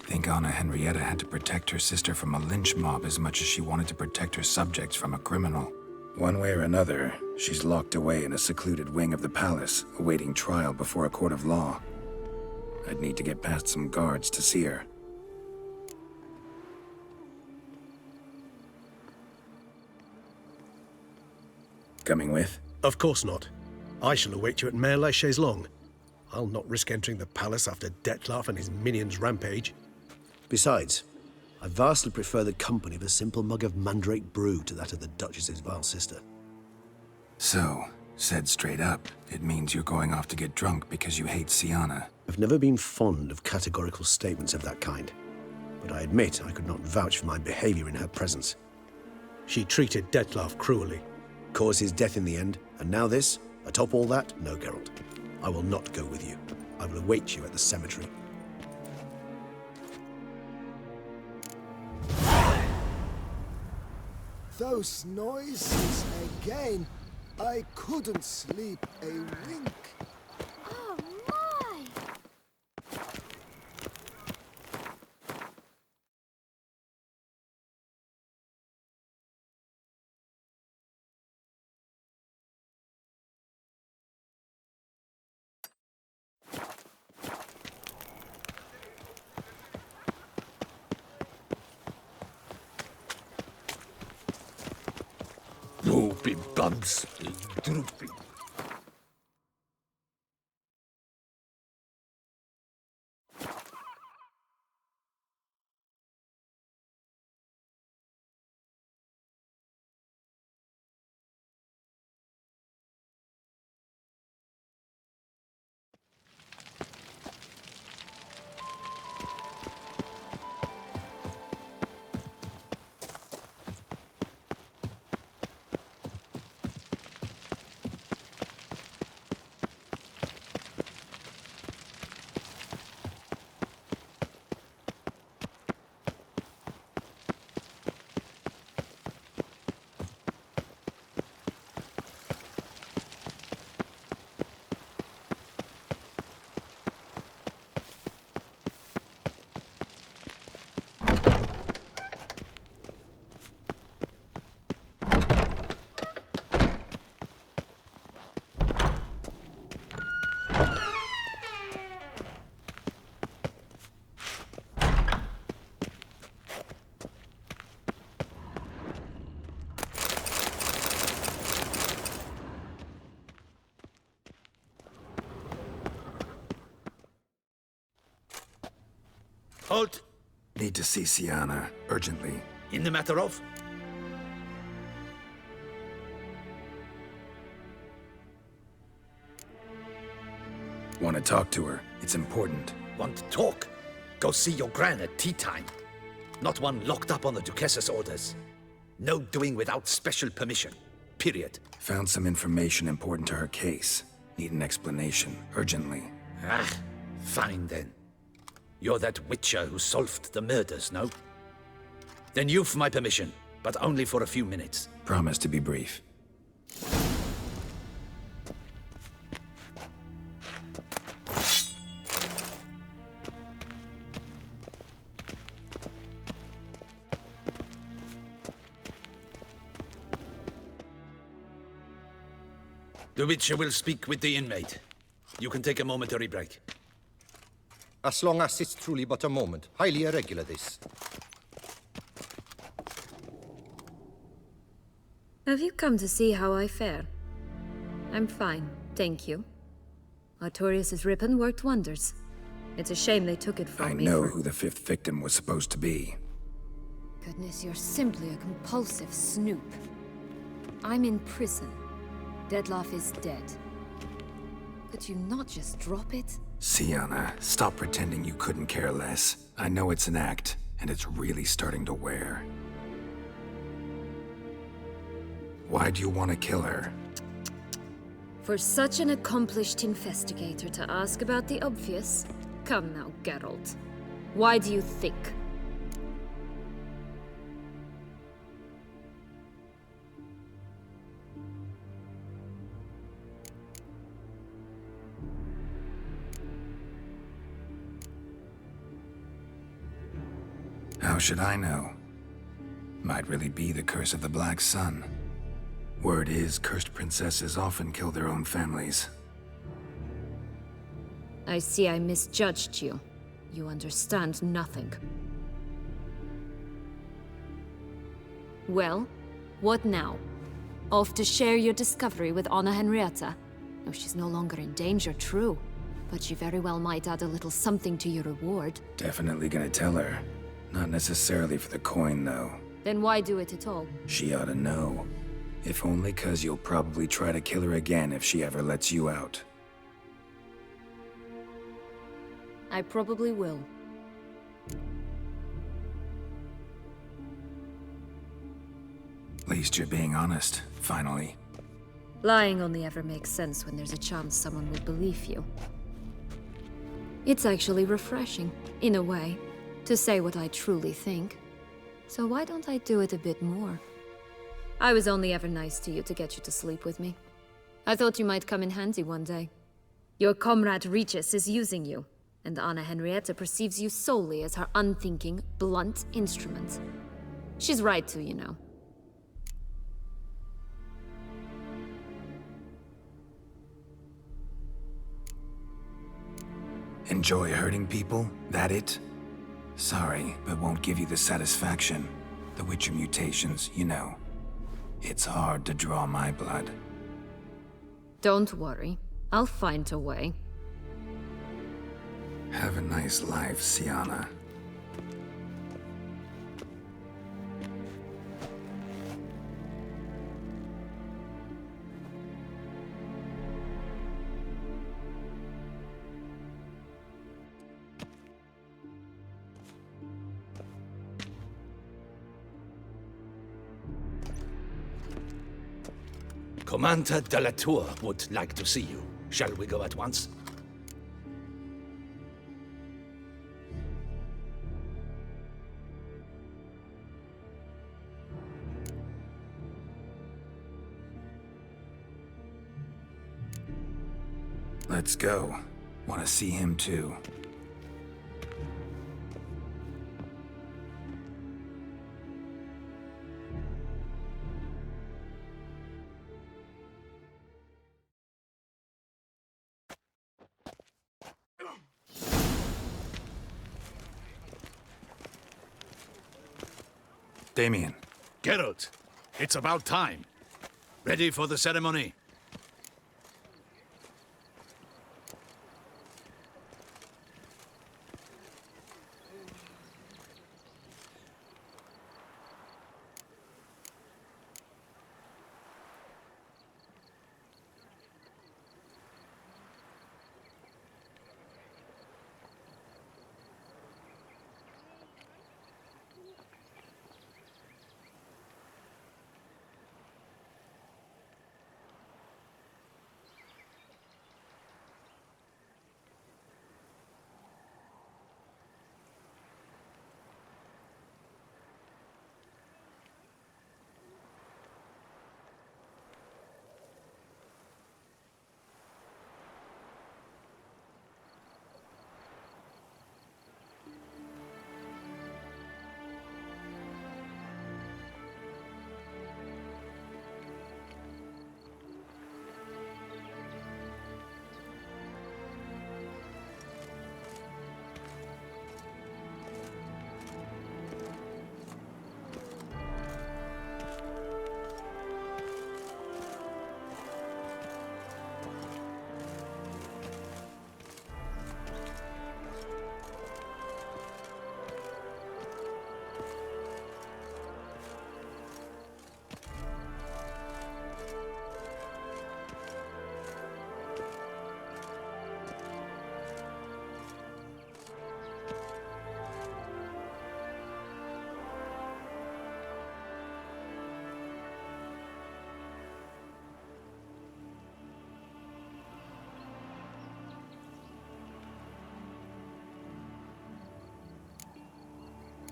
Think Anna Henrietta had to protect her sister from a lynch mob as much as she wanted to protect her subjects from a criminal. One way or another, she's locked away in a secluded wing of the palace, awaiting trial before a court of law. I'd need to get past some guards to see her. Coming with? Of course not. I shall await you at Mare la Chaise-Longue. I'll not risk entering the palace after Detloff and his minions rampage. Besides, I vastly prefer the company of a simple mug of mandrake brew to that of the Duchess's vile sister. So, said straight up, it means you're going off to get drunk because you hate Syanna. I've never been fond of categorical statements of that kind, but I admit I could not vouch for my behavior in her presence. She treated Detloff cruelly. Caused his death in the end, and now this? Atop all that? No, Geralt. I will not go with you. I will await you at the cemetery. Those noises again. I couldn't sleep a wink. Oh my! droopy bums. Droopy. Halt! Need to see Sienna, urgently. In the matter of? Want to talk to her. It's important. Want to talk? Go see your gran at tea time. Not one locked up on the Duchess's orders. No doing without special permission. Period. Found some information important to her case. Need an explanation, urgently. Ah, fine then. You're that witcher who solved the murders, no? Then you've my permission, but only for a few minutes. Promise to be brief. The Witcher will speak with the inmate. You can take a momentary break. As long as it's truly but a moment. Highly irregular, this. Have you come to see how I fare? I'm fine, thank you. Artorius' ribbon worked wonders. It's a shame they took it from me. I know who the fifth victim was supposed to be. Goodness, you're simply a compulsive snoop. I'm in prison. Dettlaff is dead. Could you not just drop it? Sienna, stop pretending you couldn't care less. I know it's an act, and it's really starting to wear. Why do you want to kill her? For such an accomplished investigator to ask about the obvious? Come now, Geralt. Why do you think? How should I know? Might really be the curse of the Black Sun. Word is, cursed princesses often kill their own families. I see I misjudged you. You understand nothing. Well, what now? Off to share your discovery with Anna Henrietta? No, she's no longer in danger, true. But she very well might add a little something to your reward. Definitely gonna tell her. Not necessarily for the coin, though. Then why do it at all? She ought to know. If only 'cause you'll probably try to kill her again if she ever lets you out. I probably will. At least you're being honest, finally. Lying only ever makes sense when there's a chance someone will believe you. It's actually refreshing, in a way, to say what I truly think. So why don't I do it a bit more? I was only ever nice to you to get you to sleep with me. I thought you might come in handy one day. Your comrade Regis is using you, and Anna Henrietta perceives you solely as her unthinking, blunt instrument. She's right to, you know. Enjoy hurting people? That it? Sorry, but won't give you the satisfaction. The Witcher mutations, you know. It's hard to draw my blood. Don't worry. I'll find a way. Have a nice life, Siana. Commander de la Tour would like to see you. Shall we go at once? Let's go. Want to see him too. Damien. Geralt, it's about time. Ready for the ceremony?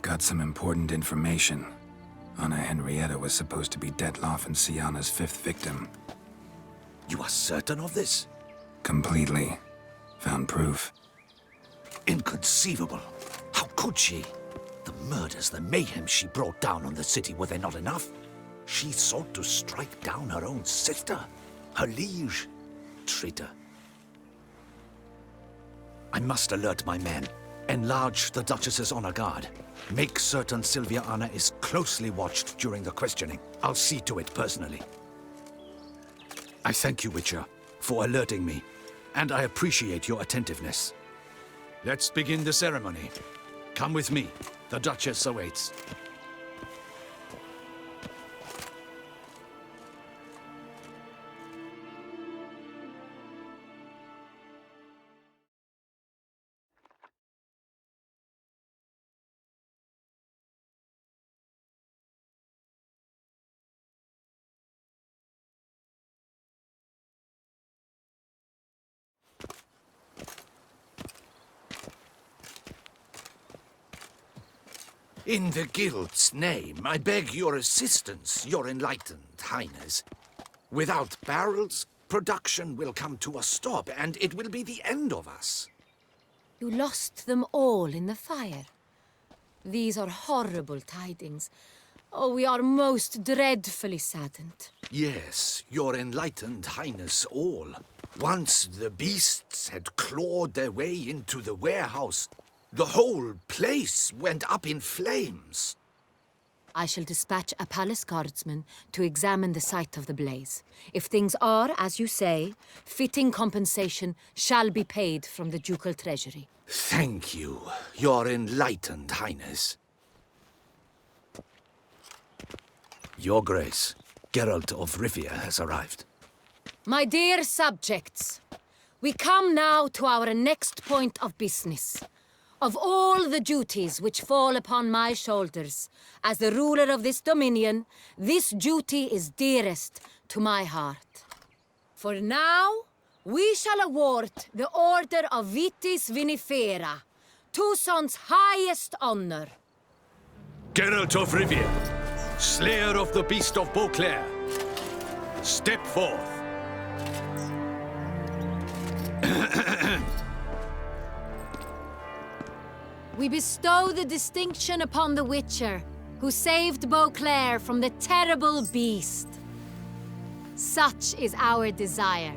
Got some important information. Anna Henrietta was supposed to be Detloff and Siana's 5th victim. You are certain of this? Completely. Found proof. Inconceivable. How could she? The murders, the mayhem she brought down on the city, were they not enough? She sought to strike down her own sister, her liege. Traitor. I must alert my men. Enlarge the Duchess's honor guard. Make certain Sylvia Anna is closely watched during the questioning. I'll see to it personally. I thank you, Witcher, for alerting me, and I appreciate your attentiveness. Let's begin the ceremony. Come with me. The Duchess awaits. In the Guild's name, I beg your assistance, your enlightened highness. Without barrels, production will come to a stop, and it will be the end of us. You lost them all in the fire. These are horrible tidings. Oh, we are most dreadfully saddened. Yes, your enlightened highness all. Once the beasts had clawed their way into the warehouse, the whole place went up in flames. I shall dispatch a palace guardsman to examine the site of the blaze. If things are, as you say, fitting compensation shall be paid from the ducal treasury. Thank you, Your Enlightened Highness. Your Grace, Geralt of Rivia has arrived. My dear subjects, we come now to our next point of business. Of all the duties which fall upon my shoulders, as the ruler of this dominion, this duty is dearest to my heart. For now, we shall award the Order of Vitis Vinifera, Toussaint's highest honor. Geralt of Rivia, Slayer of the Beast of Beauclair, step forth. We bestow the distinction upon the Witcher, who saved Beauclair from the terrible beast. Such is our desire.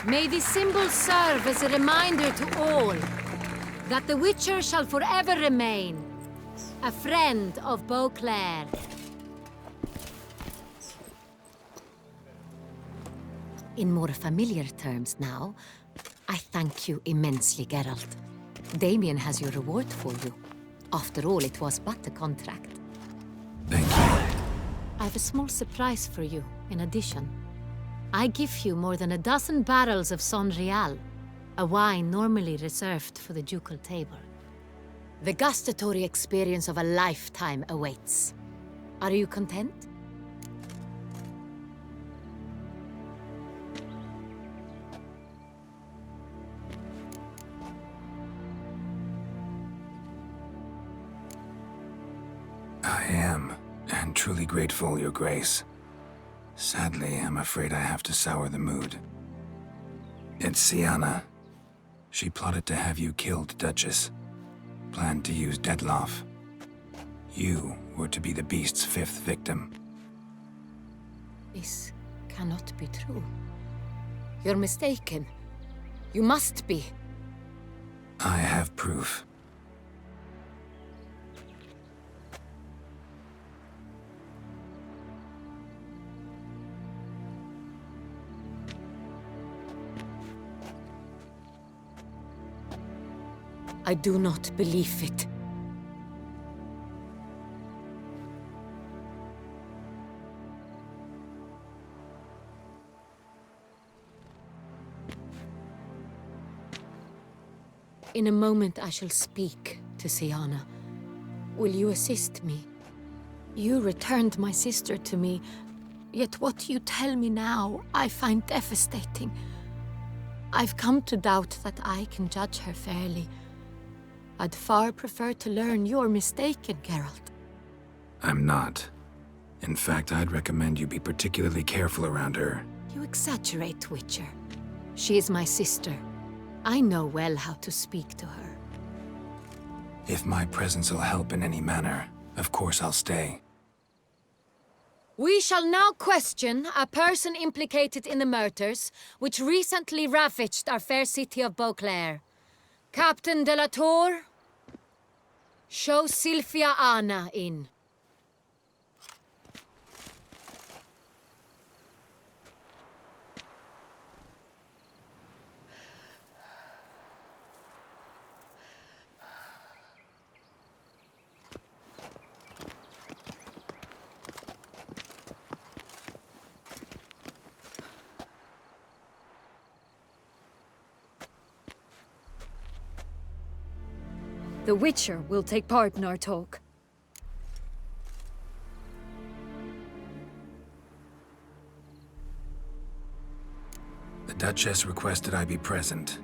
May this symbol serve as a reminder to all that the Witcher shall forever remain a friend of Beauclair. In more familiar terms now, I thank you immensely, Geralt. Damien has your reward for you. After all, it was but a contract. Thank you. I have a small surprise for you, in addition. I give you more than a dozen barrels of Sonrial, a wine normally reserved for the ducal table. The gustatory experience of a lifetime awaits. Are you content? I am, and truly grateful, Your Grace. Sadly, I'm afraid I have to sour the mood. It's Syanna. She plotted to have you killed, Duchess. Planned to use Detloff. You were to be the beast's fifth victim. This cannot be true. You're mistaken. You must be. I have proof. I do not believe it. In a moment I shall speak to Syanna. Will you assist me? You returned my sister to me, yet what you tell me now I find devastating. I've come to doubt that I can judge her fairly. I'd far prefer to learn you're mistaken, Geralt. I'm not. In fact, I'd recommend you be particularly careful around her. You exaggerate, Witcher. She is my sister. I know well how to speak to her. If my presence will help in any manner, of course I'll stay. We shall now question a person implicated in the murders which recently ravaged our fair city of Beauclair. Captain de la Tour, show Sylvia Anna in. The Witcher will take part in our talk. The Duchess requested I be present.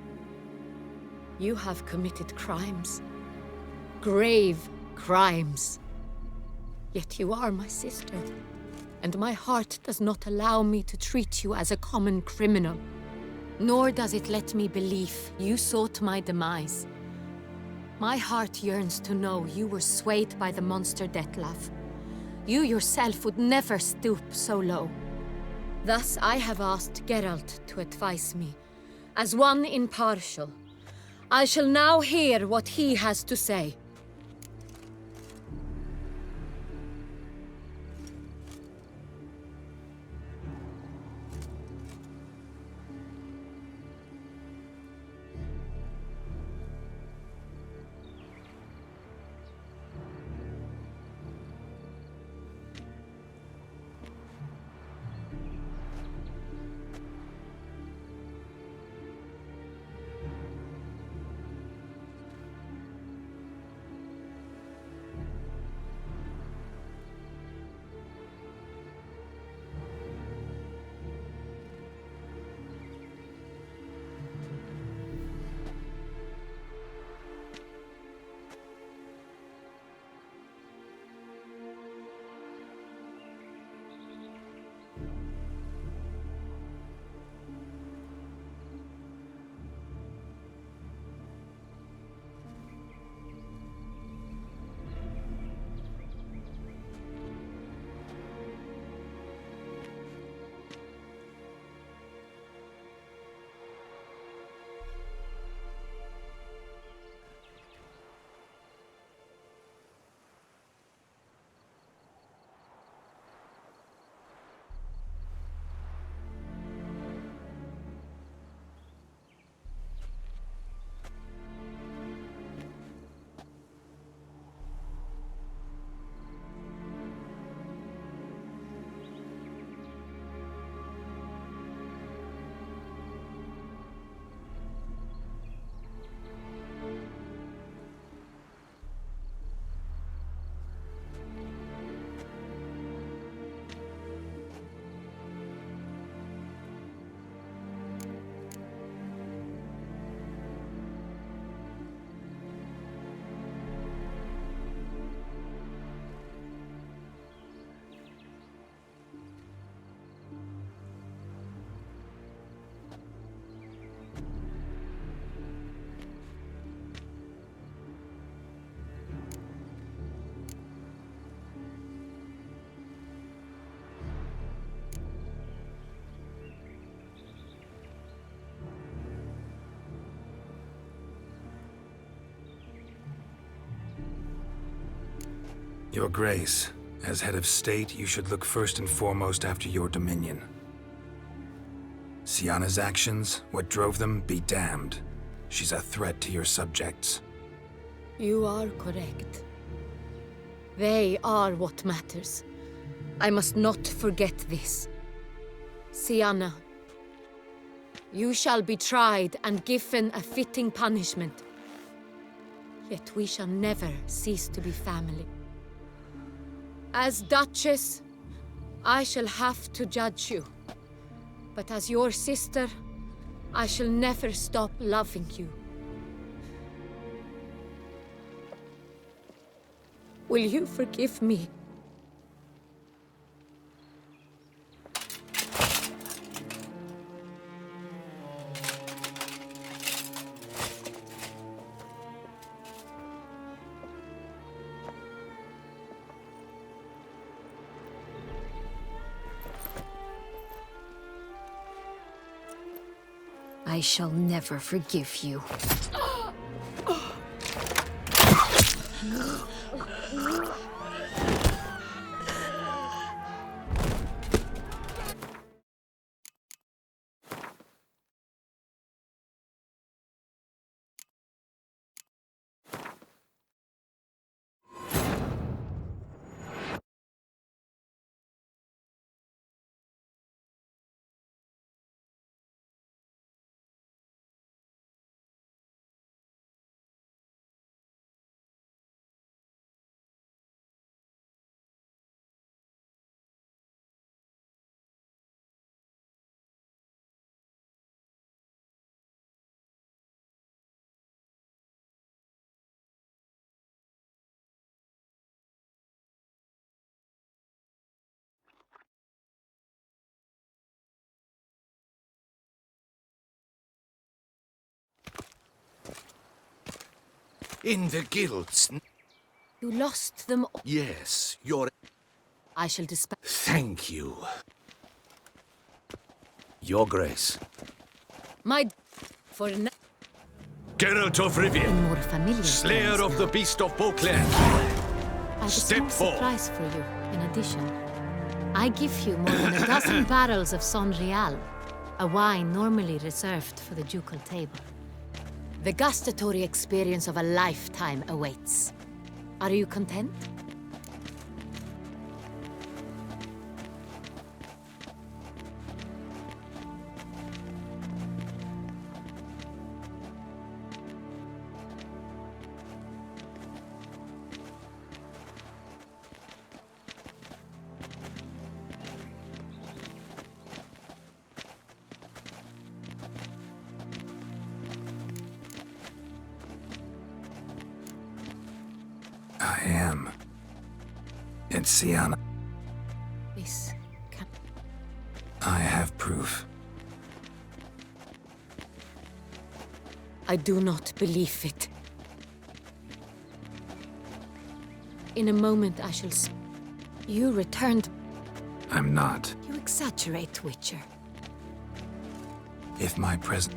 You have committed crimes. Grave crimes. Yet you are my sister, and my heart does not allow me to treat you as a common criminal. Nor does it let me believe you sought my demise. My heart yearns to know you were swayed by the monster Detlaff. You yourself would never stoop so low. Thus I have asked Geralt to advise me, as one impartial. I shall now hear what he has to say. Your Grace, as head of state, you should look first and foremost after your dominion. Sienna's actions, what drove them, be damned. She's a threat to your subjects. You are correct. They are what matters. I must not forget this. Sienna, you shall be tried and given a fitting punishment. Yet we shall never cease to be family. As Duchess, I shall have to judge you. But as your sister, I shall never stop loving you. Will you forgive me? I shall never forgive you. In the guilds. You lost them all. Yes, your... I shall dispatch. Thank you. Your Grace. My... For now... Geralt of Rivia, more familiar Slayer terms of now. the Beast of Beauclair. I have a Step small forward. surprise for you, in addition. I give you more than a dozen barrels of Sonreal, a wine normally reserved for the ducal table. The gustatory experience of a lifetime awaits. Are you content? I am. It's Sienna. This can... I have proof. I do not believe it. In a moment I shall... You returned... I'm not. You exaggerate, Witcher. If my present...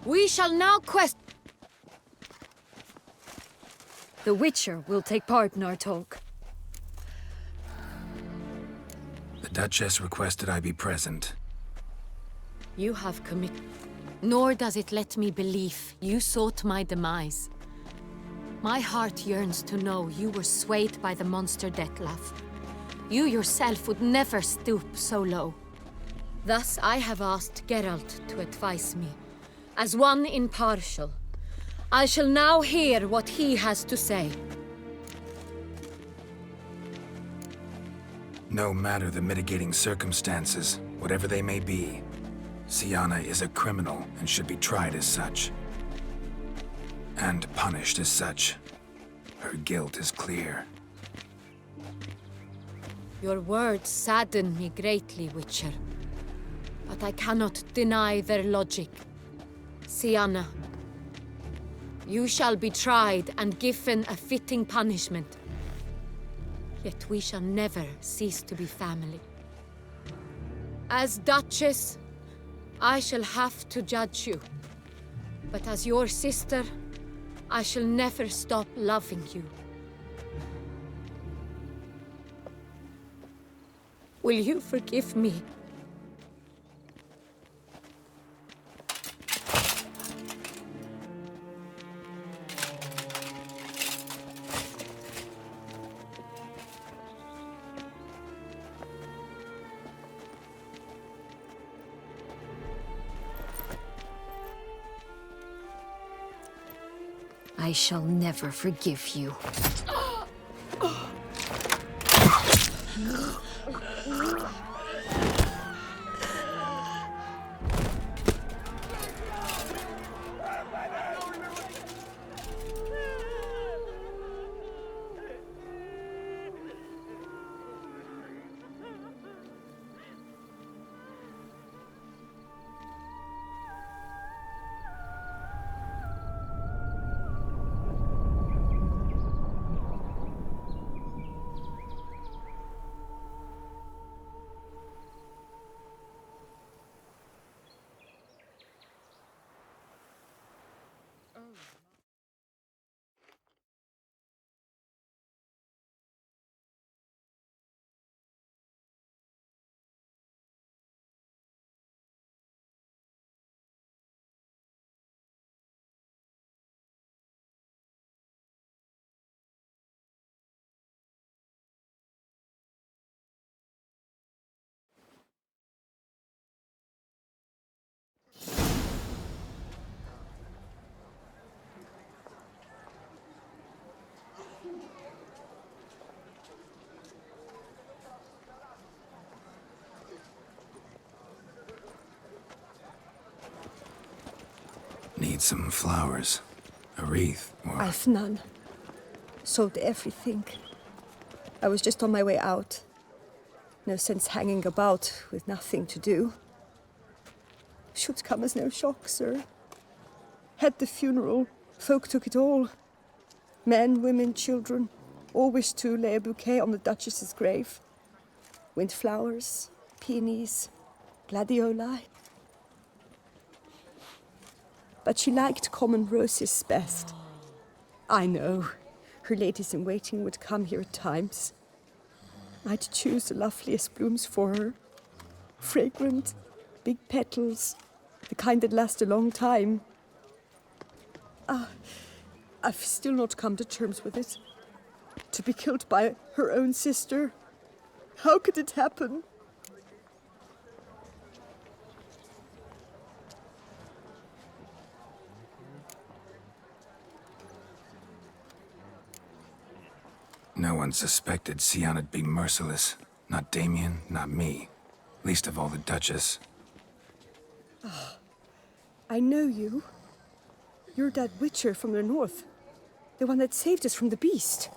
We shall now quest... The Witcher will take part in our talk. The Duchess requested I be present. You have committed... Nor does it let me believe you sought my demise. My heart yearns to know you were swayed by the monster Dettlaff. You yourself would never stoop so low. Thus I have asked Geralt to advise me, as one impartial. I shall now hear what he has to say. No matter the mitigating circumstances, whatever they may be, Sienna is a criminal and should be tried as such. And punished as such. Her guilt is clear. Your words sadden me greatly, Witcher. But I cannot deny their logic. Sienna, you shall be tried and given a fitting punishment. Yet we shall never cease to be family. As Duchess, I shall have to judge you. But as your sister, I shall never stop loving you. Will you forgive me? I shall never forgive you. Need some flowers. A wreath, or... I've none. Sold everything. I was just on my way out. No sense hanging about with nothing to do. Should come as no shock, sir. Had the funeral. Folk took it all. Men, women, children. All wished to lay a bouquet on the Duchess's grave. Windflowers, peonies, gladioli. But she liked common roses best. I know. Her ladies-in-waiting would come here at times. I'd choose the loveliest blooms for her. Fragrant, big petals, the kind that last a long time. I've still not come to terms with it. To be killed by her own sister. How could it happen? No one suspected Sianna'd be merciless. Not Damien, not me. Least of all the Duchess. Oh, I know you. You're that witcher from the north. The one that saved us from the beast.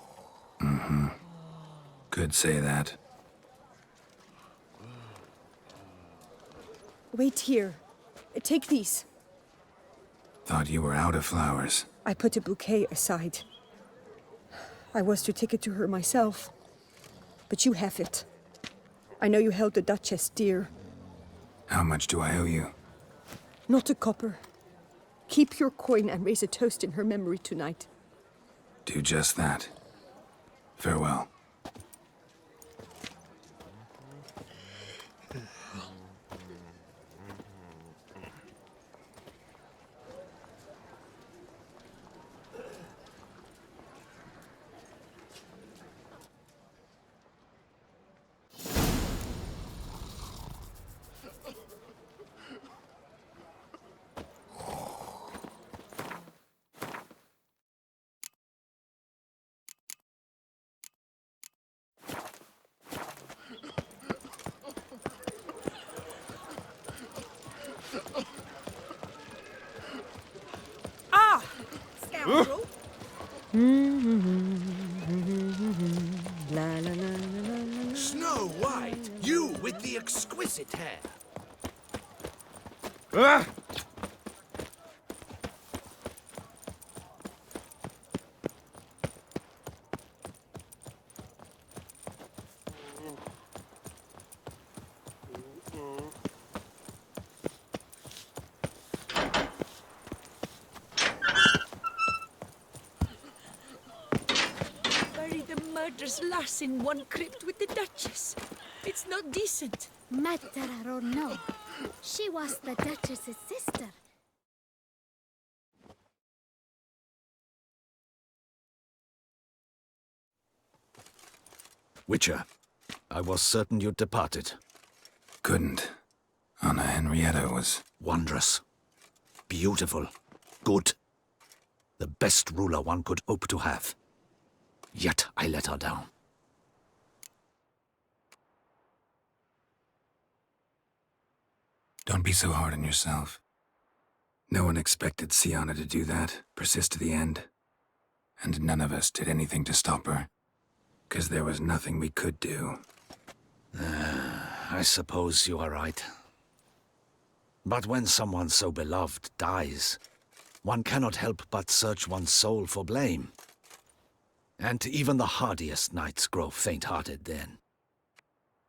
Mm-hmm. Could say that. Wait here. Take these. Thought you were out of flowers. I put a bouquet aside. I was to take it to her myself. But you have it. I know you held the Duchess dear. How much do I owe you? Not a copper. Keep your coin and raise a toast in her memory tonight. Do just that. Farewell. Snow White, you with the exquisite hair. Bury the murderous lass in one crypt with the Duchess. It's not decent. Matter or no, she was the Duchess's sister. Witcher, I was certain you'd departed. Couldn't. Anna Henrietta was... Wondrous. Beautiful. Good. The best ruler one could hope to have. Yet I let her down. Don't be so hard on yourself. No one expected Syanna to do that, persist to the end. And none of us did anything to stop her. 'Cause there was nothing we could do. I suppose you are right. But when someone so beloved dies, one cannot help but search one's soul for blame. And even the hardiest knights grow faint-hearted then.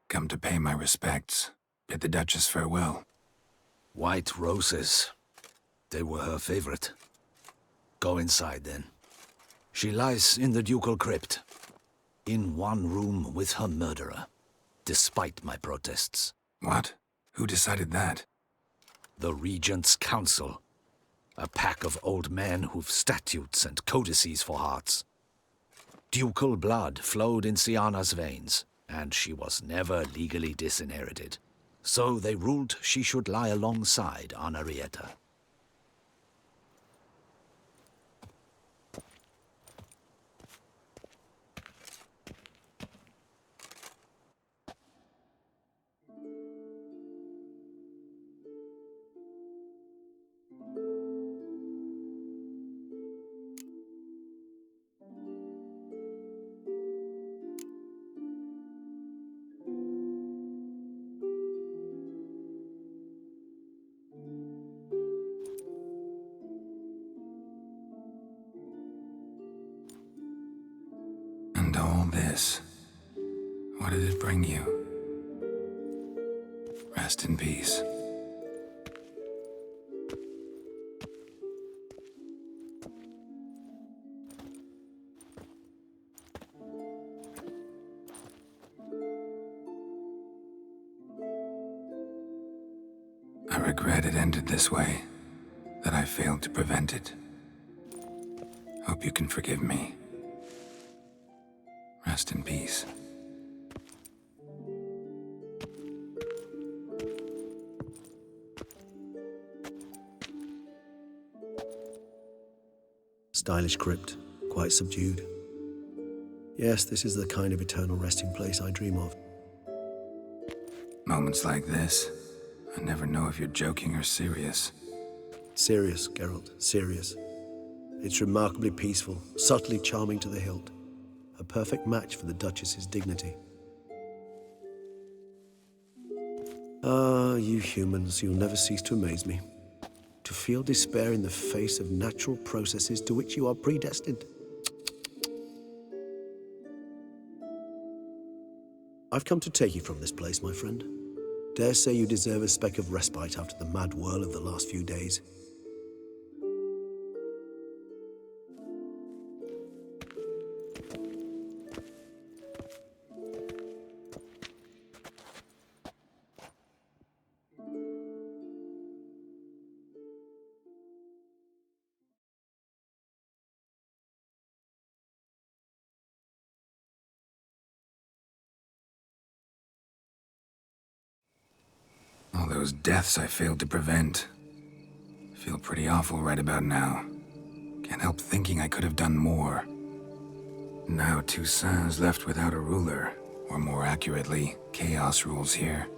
Come to pay my respects. Bid the Duchess farewell. White roses. They were her favorite. Go inside then. She lies in the ducal crypt. In one room with her murderer. Despite my protests. What? Who decided that? The Regent's Council. A pack of old men who've statutes and codices for hearts. Ducal blood flowed in Syanna's veins, and she was never legally disinherited. So they ruled she should lie alongside Anna Henrietta. And all this, what did it bring you? Rest in peace. I regret it ended this way, that I failed to prevent it. Hope you can forgive me. Rest in peace. Stylish crypt, quite subdued. Yes, this is the kind of eternal resting place I dream of. Moments like this, I never know if you're joking or serious. Serious, Geralt, serious. It's remarkably peaceful, subtly charming to the hilt. A perfect match for the Duchess's dignity. Ah, you humans, you'll never cease to amaze me. To feel despair in the face of natural processes to which you are predestined. I've come to take you from this place, my friend. Dare say you deserve a speck of respite after the mad whirl of the last few days. All those deaths I failed to prevent. Feel pretty awful right about now. Can't help thinking I could have done more. Now Toussaint's left without a ruler, or more accurately, chaos rules here.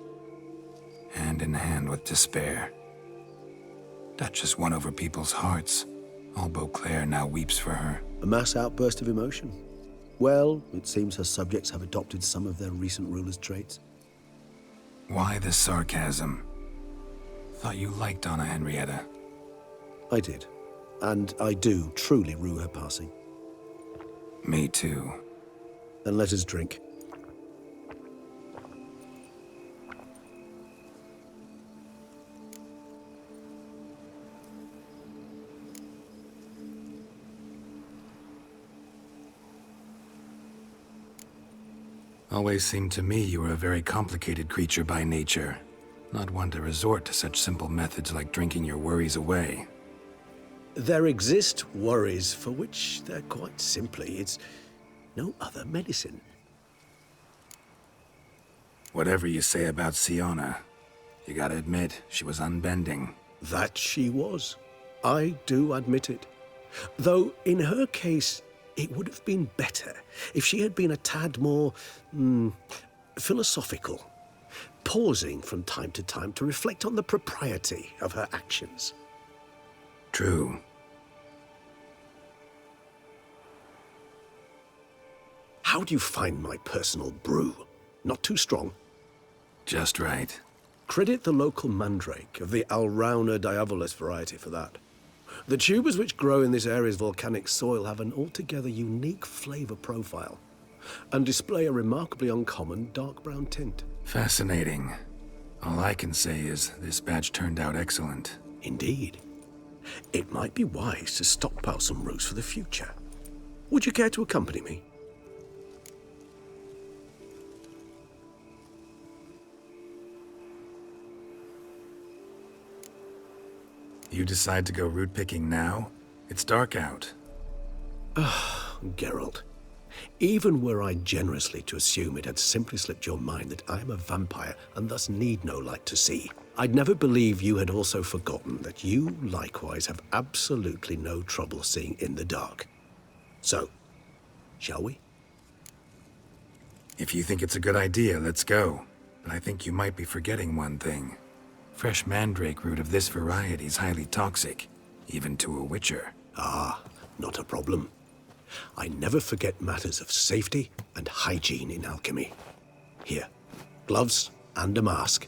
Hand in hand with despair. Duchess won over people's hearts. All Beauclair now weeps for her. A mass outburst of emotion. Well, it seems her subjects have adopted some of their recent ruler's traits. Why the sarcasm? Thought you liked Anna Henrietta. I did. And I do truly rue her passing. Me too. Then let us drink. Always seemed to me you were a very complicated creature by nature. Not one to resort to such simple methods like drinking your worries away. There exist worries for which they're quite simply, it's no other medicine. Whatever you say about Siona, you gotta admit, she was unbending. That she was. I do admit it. Though, in her case, it would have been better if she had been a tad more, philosophical, pausing from time to time to reflect on the propriety of her actions. True. How do you find my personal brew? Not too strong? Just right. Credit the local mandrake of the Alrauna diavolus variety for that. The tubers which grow in this area's volcanic soil have an altogether unique flavor profile and display a remarkably uncommon dark brown tint. Fascinating. All I can say is this batch turned out excellent. Indeed. It might be wise to stockpile some roots for the future. Would you care to accompany me? You decide to go root picking now? It's dark out. Geralt. Even were I generously to assume it had simply slipped your mind that I am a vampire and thus need no light to see, I'd never believe you had also forgotten that you likewise have absolutely no trouble seeing in the dark. So, shall we? If you think it's a good idea, let's go. But I think you might be forgetting one thing. Fresh mandrake root of this variety is highly toxic, even to a witcher. Ah, not a problem. I never forget matters of safety and hygiene in alchemy. Here, gloves and a mask.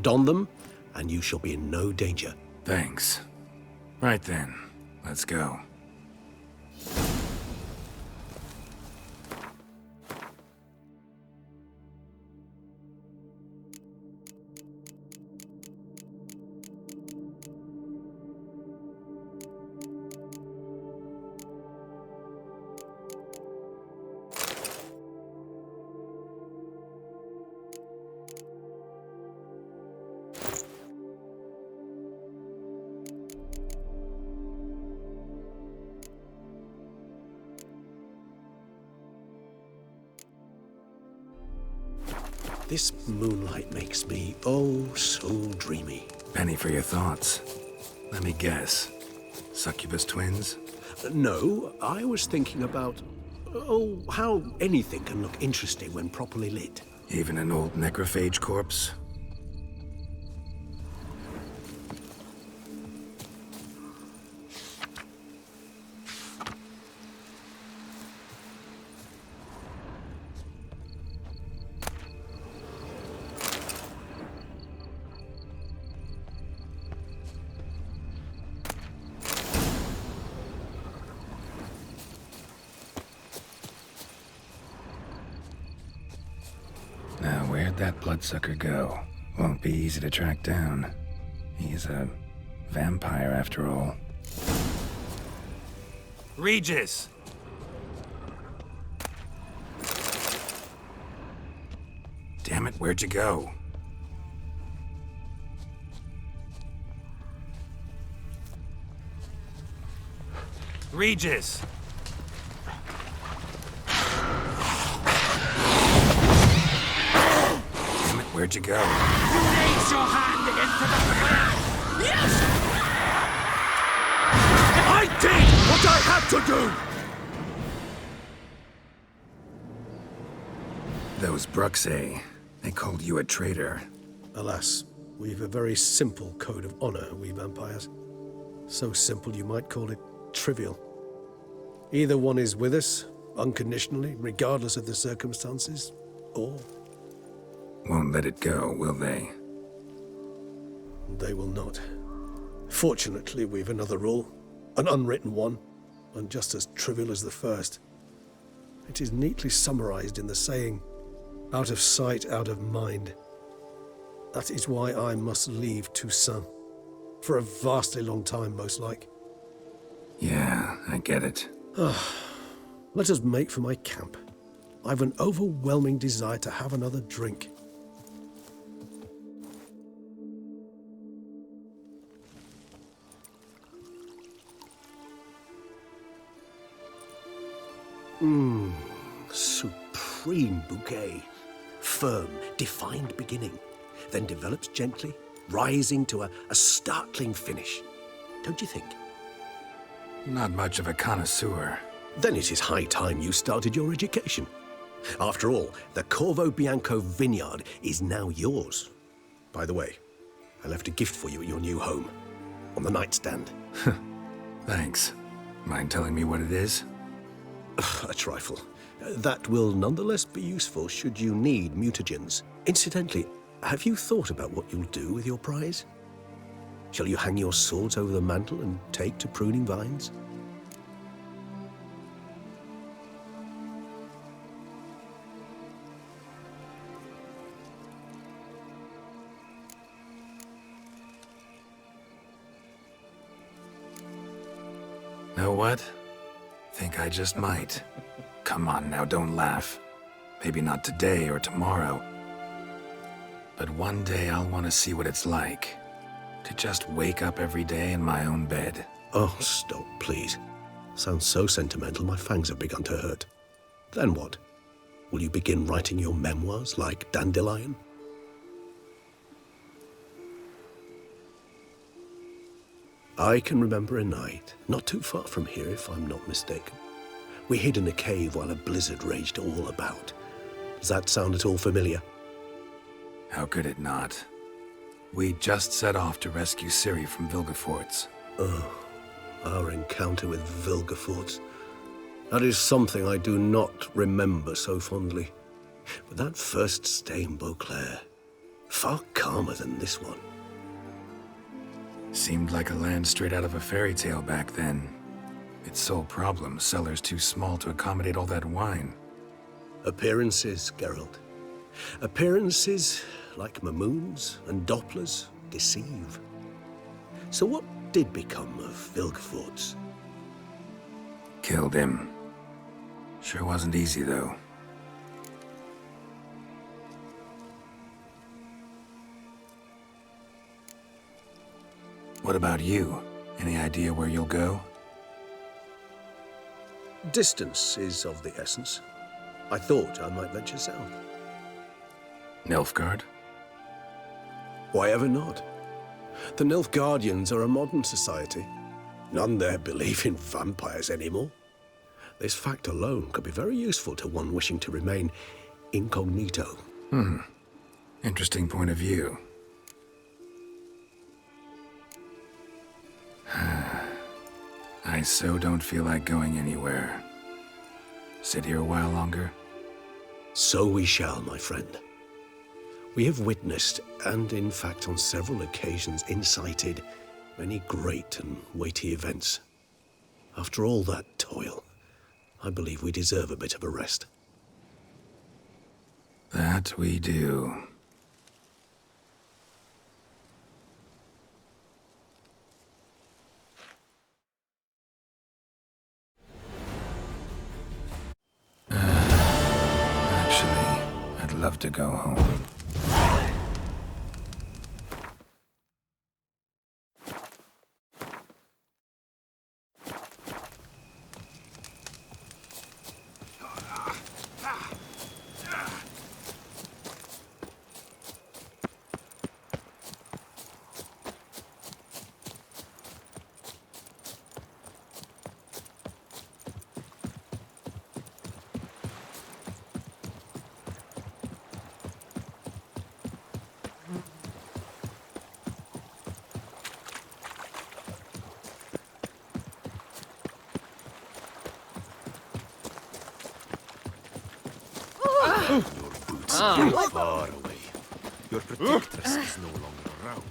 Don them, and you shall be in no danger. Thanks. Right then, let's go. This moonlight makes me, oh, so dreamy. Penny for your thoughts. Let me guess. Succubus twins? No, I was thinking about, how anything can look interesting when properly lit. Even an old necrophage corpse? Now, where'd that bloodsucker go? Won't be easy to track down. He's a vampire, after all. Regis! Damn it, where'd you go? Regis! Where'd you go? You raise your hand into the fire! Yes! I did what I had to do! Those Bruxae, they called you a traitor. Alas, we've a very simple code of honor, we vampires. So simple you might call it trivial. Either one is with us, unconditionally, regardless of the circumstances, or... Won't let it go, will they? They will not. Fortunately, we've another rule, an unwritten one, and just as trivial as the first. It is neatly summarized in the saying, out of sight, out of mind. That is why I must leave Toussaint. For a vastly long time, most like. Yeah, I get it. Let us make for my camp. I've an overwhelming desire to have another drink. Supreme bouquet. Firm, defined beginning, then develops gently, rising to a startling finish. Don't you think? Not much of a connoisseur. Then it is high time you started your education. After all, the Corvo Bianco vineyard is now yours. By the way, I left a gift for you at your new home, on the nightstand. Thanks. Mind telling me what it is? A trifle. That will nonetheless be useful should you need mutagens. Incidentally, have you thought about what you'll do with your prize? Shall you hang your swords over the mantle and take to pruning vines? Know what? Think I just might. Come on now, don't laugh. Maybe not today or tomorrow. But one day I'll want to see what it's like. To just wake up every day in my own bed. Oh, stop, please. Sounds so sentimental, my fangs have begun to hurt. Then what? Will you begin writing your memoirs like Dandelion? I can remember a night, not too far from here if I'm not mistaken. We hid in a cave while a blizzard raged all about. Does that sound at all familiar? How could it not? We just set off to rescue Ciri from Vilgefortz. Oh, our encounter with Vilgefortz. That is something I do not remember so fondly. But that first stay in Beauclair, far calmer than this one. Seemed like a land straight out of a fairy tale back then. Its sole problem, cellars too small to accommodate all that wine. Appearances, Geralt. Appearances, like Mamoons and Dopplers, deceive. So what did become of Vilgefortz? Killed him. Sure wasn't easy, though. What about you? Any idea where you'll go? Distance is of the essence. I thought I might venture south. Nilfgaard? Why ever not? The Nilfgaardians are a modern society. None there believe in vampires anymore. This fact alone could be very useful to one wishing to remain incognito. Interesting point of view. I so don't feel like going anywhere. Sit here a while longer? So we shall, my friend. We have witnessed, and in fact on several occasions incited, many great and weighty events. After all that toil, I believe we deserve a bit of a rest. That we do. Actually, I'd love to go home. Your boots are far away. Your protectress is no longer around.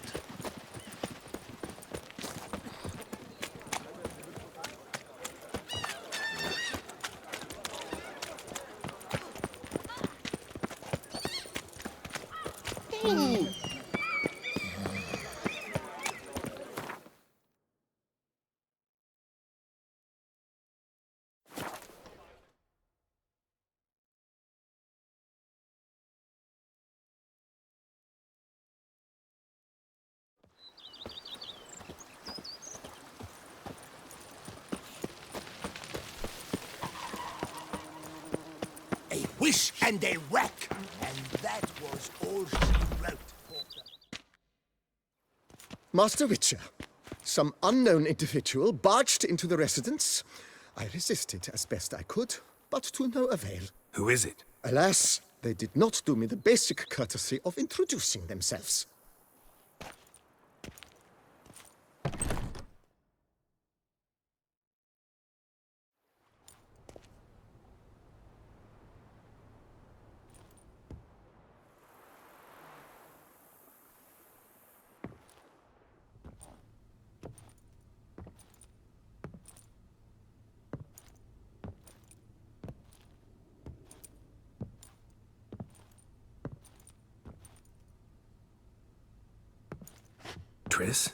wish and a whack. And that was all she wrote. Master Witcher, some unknown individual barged into the residence. I resisted as best I could, but to no avail. Who is it? Alas, they did not do me the basic courtesy of introducing themselves. Triss?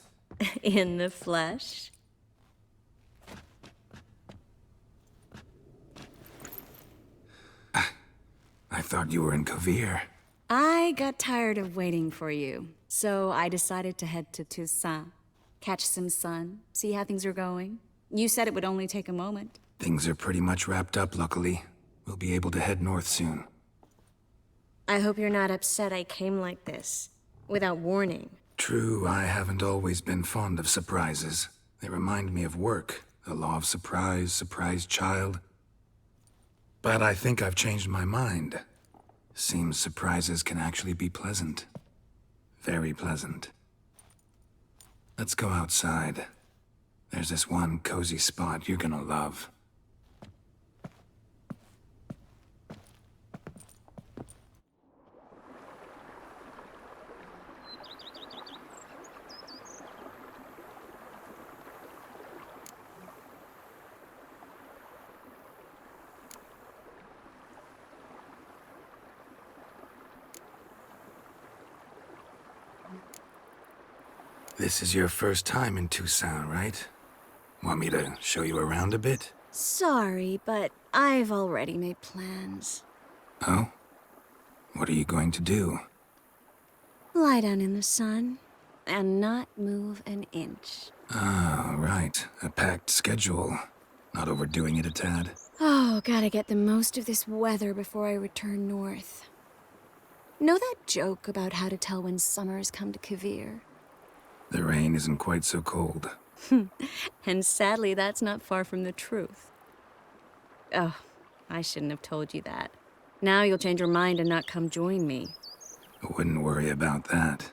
In the flesh? I thought you were in Kovir. I got tired of waiting for you, so I decided to head to Toussaint. Catch some sun, see how things are going. You said it would only take a moment. Things are pretty much wrapped up, luckily. We'll be able to head north soon. I hope you're not upset I came like this, without warning. True, I haven't always been fond of surprises. They remind me of work, the law of surprise, surprise child. But I think I've changed my mind. Seems surprises can actually be pleasant. Very pleasant. Let's go outside. There's this one cozy spot you're gonna love. This is your first time in Toussaint, right? Want me to show you around a bit? Sorry, but I've already made plans. Oh? What are you going to do? Lie down in the sun, and not move an inch. Ah, right. A packed schedule. Not overdoing it a tad. Oh, gotta get the most of this weather before I return north. Know that joke about how to tell when summer's come to Kovir? The rain isn't quite so cold. And sadly, that's not far from the truth. Oh, I shouldn't have told you that. Now you'll change your mind and not come join me. I wouldn't worry about that.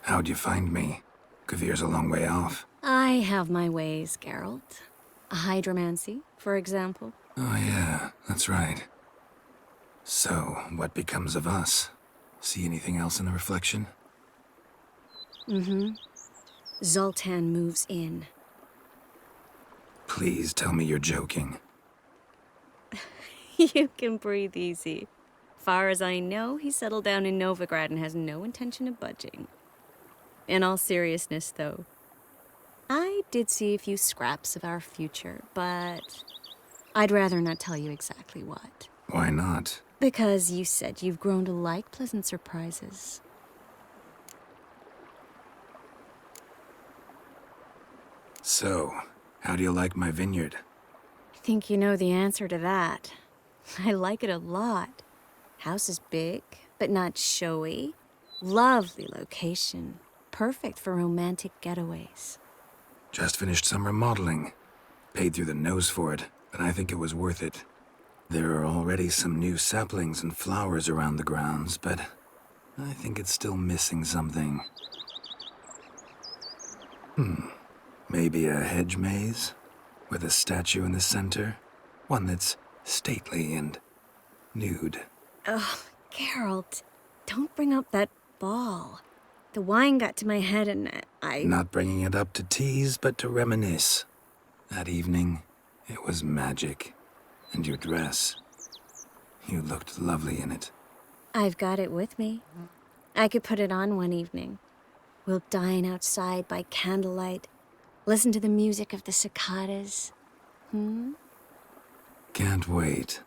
How'd you find me? Kovir's a long way off. I have my ways, Geralt. A hydromancy, for example. Oh yeah, that's right. So, what becomes of us? See anything else in the reflection? Mm-hmm. Zoltan moves in. Please tell me you're joking. You can breathe easy. Far as I know, he settled down in Novigrad and has no intention of budging. In all seriousness, though, I did see a few scraps of our future, but I'd rather not tell you exactly what. Why not? Because you said you've grown to like pleasant surprises. So, how do you like my vineyard? I think you know the answer to that. I like it a lot. House is big, but not showy. Lovely location. Perfect for romantic getaways. Just finished some remodeling. Paid through the nose for it, but I think it was worth it. There are already some new saplings and flowers around the grounds, but I think it's still missing something. Maybe a hedge maze? With a statue in the center? One that's stately and nude. Ugh, Geralt, don't bring up that ball. The wine got to my head and I... Not bringing it up to tease, but to reminisce. That evening, it was magic. And your dress. You looked lovely in it. I've got it with me. I could put it on one evening. We'll dine outside by candlelight, listen to the music of the cicadas. Can't wait.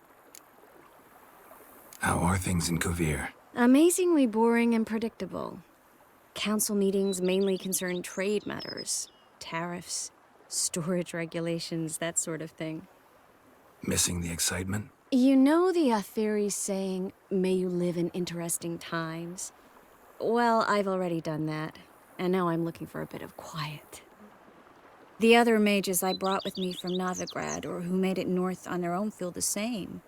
How are things in Kovir? Amazingly boring and predictable. Council meetings mainly concern trade matters, tariffs, storage regulations, that sort of thing. Missing the excitement? You know the Aetheri saying, may you live in interesting times? Well, I've already done that, and now I'm looking for a bit of quiet. The other mages I brought with me from Novigrad, or who made it north on their own, feel the same.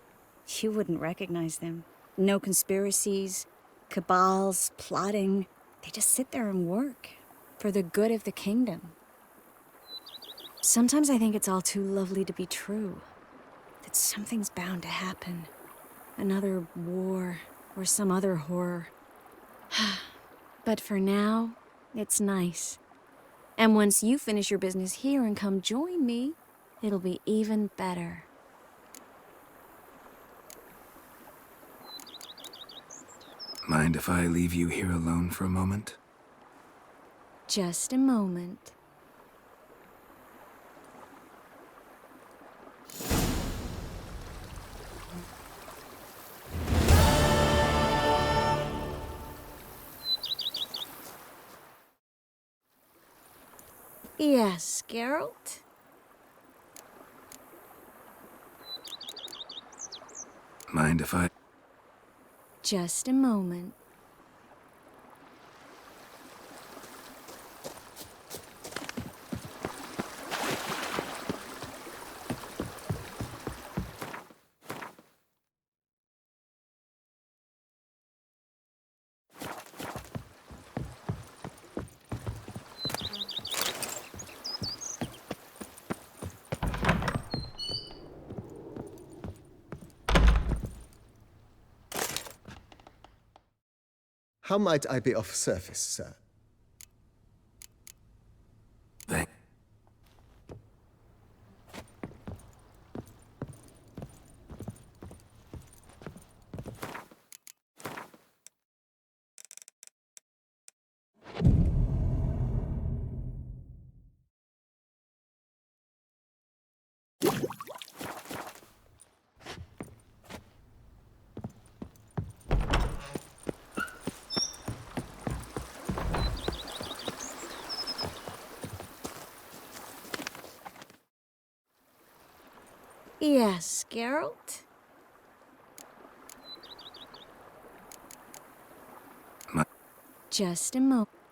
You wouldn't recognize them. No conspiracies, cabals, plotting. They just sit there and work, for the good of the kingdom. Sometimes I think it's all too lovely to be true. That something's bound to happen. Another war, or some other horror. But for now, it's nice. And once you finish your business here and come join me, it'll be even better. Mind if I leave you here alone for a moment? Just a moment. Yes, Geralt? Mind if I... Just a moment. How might I be of service, sir? Thank... Yes, Geralt? Just a moment.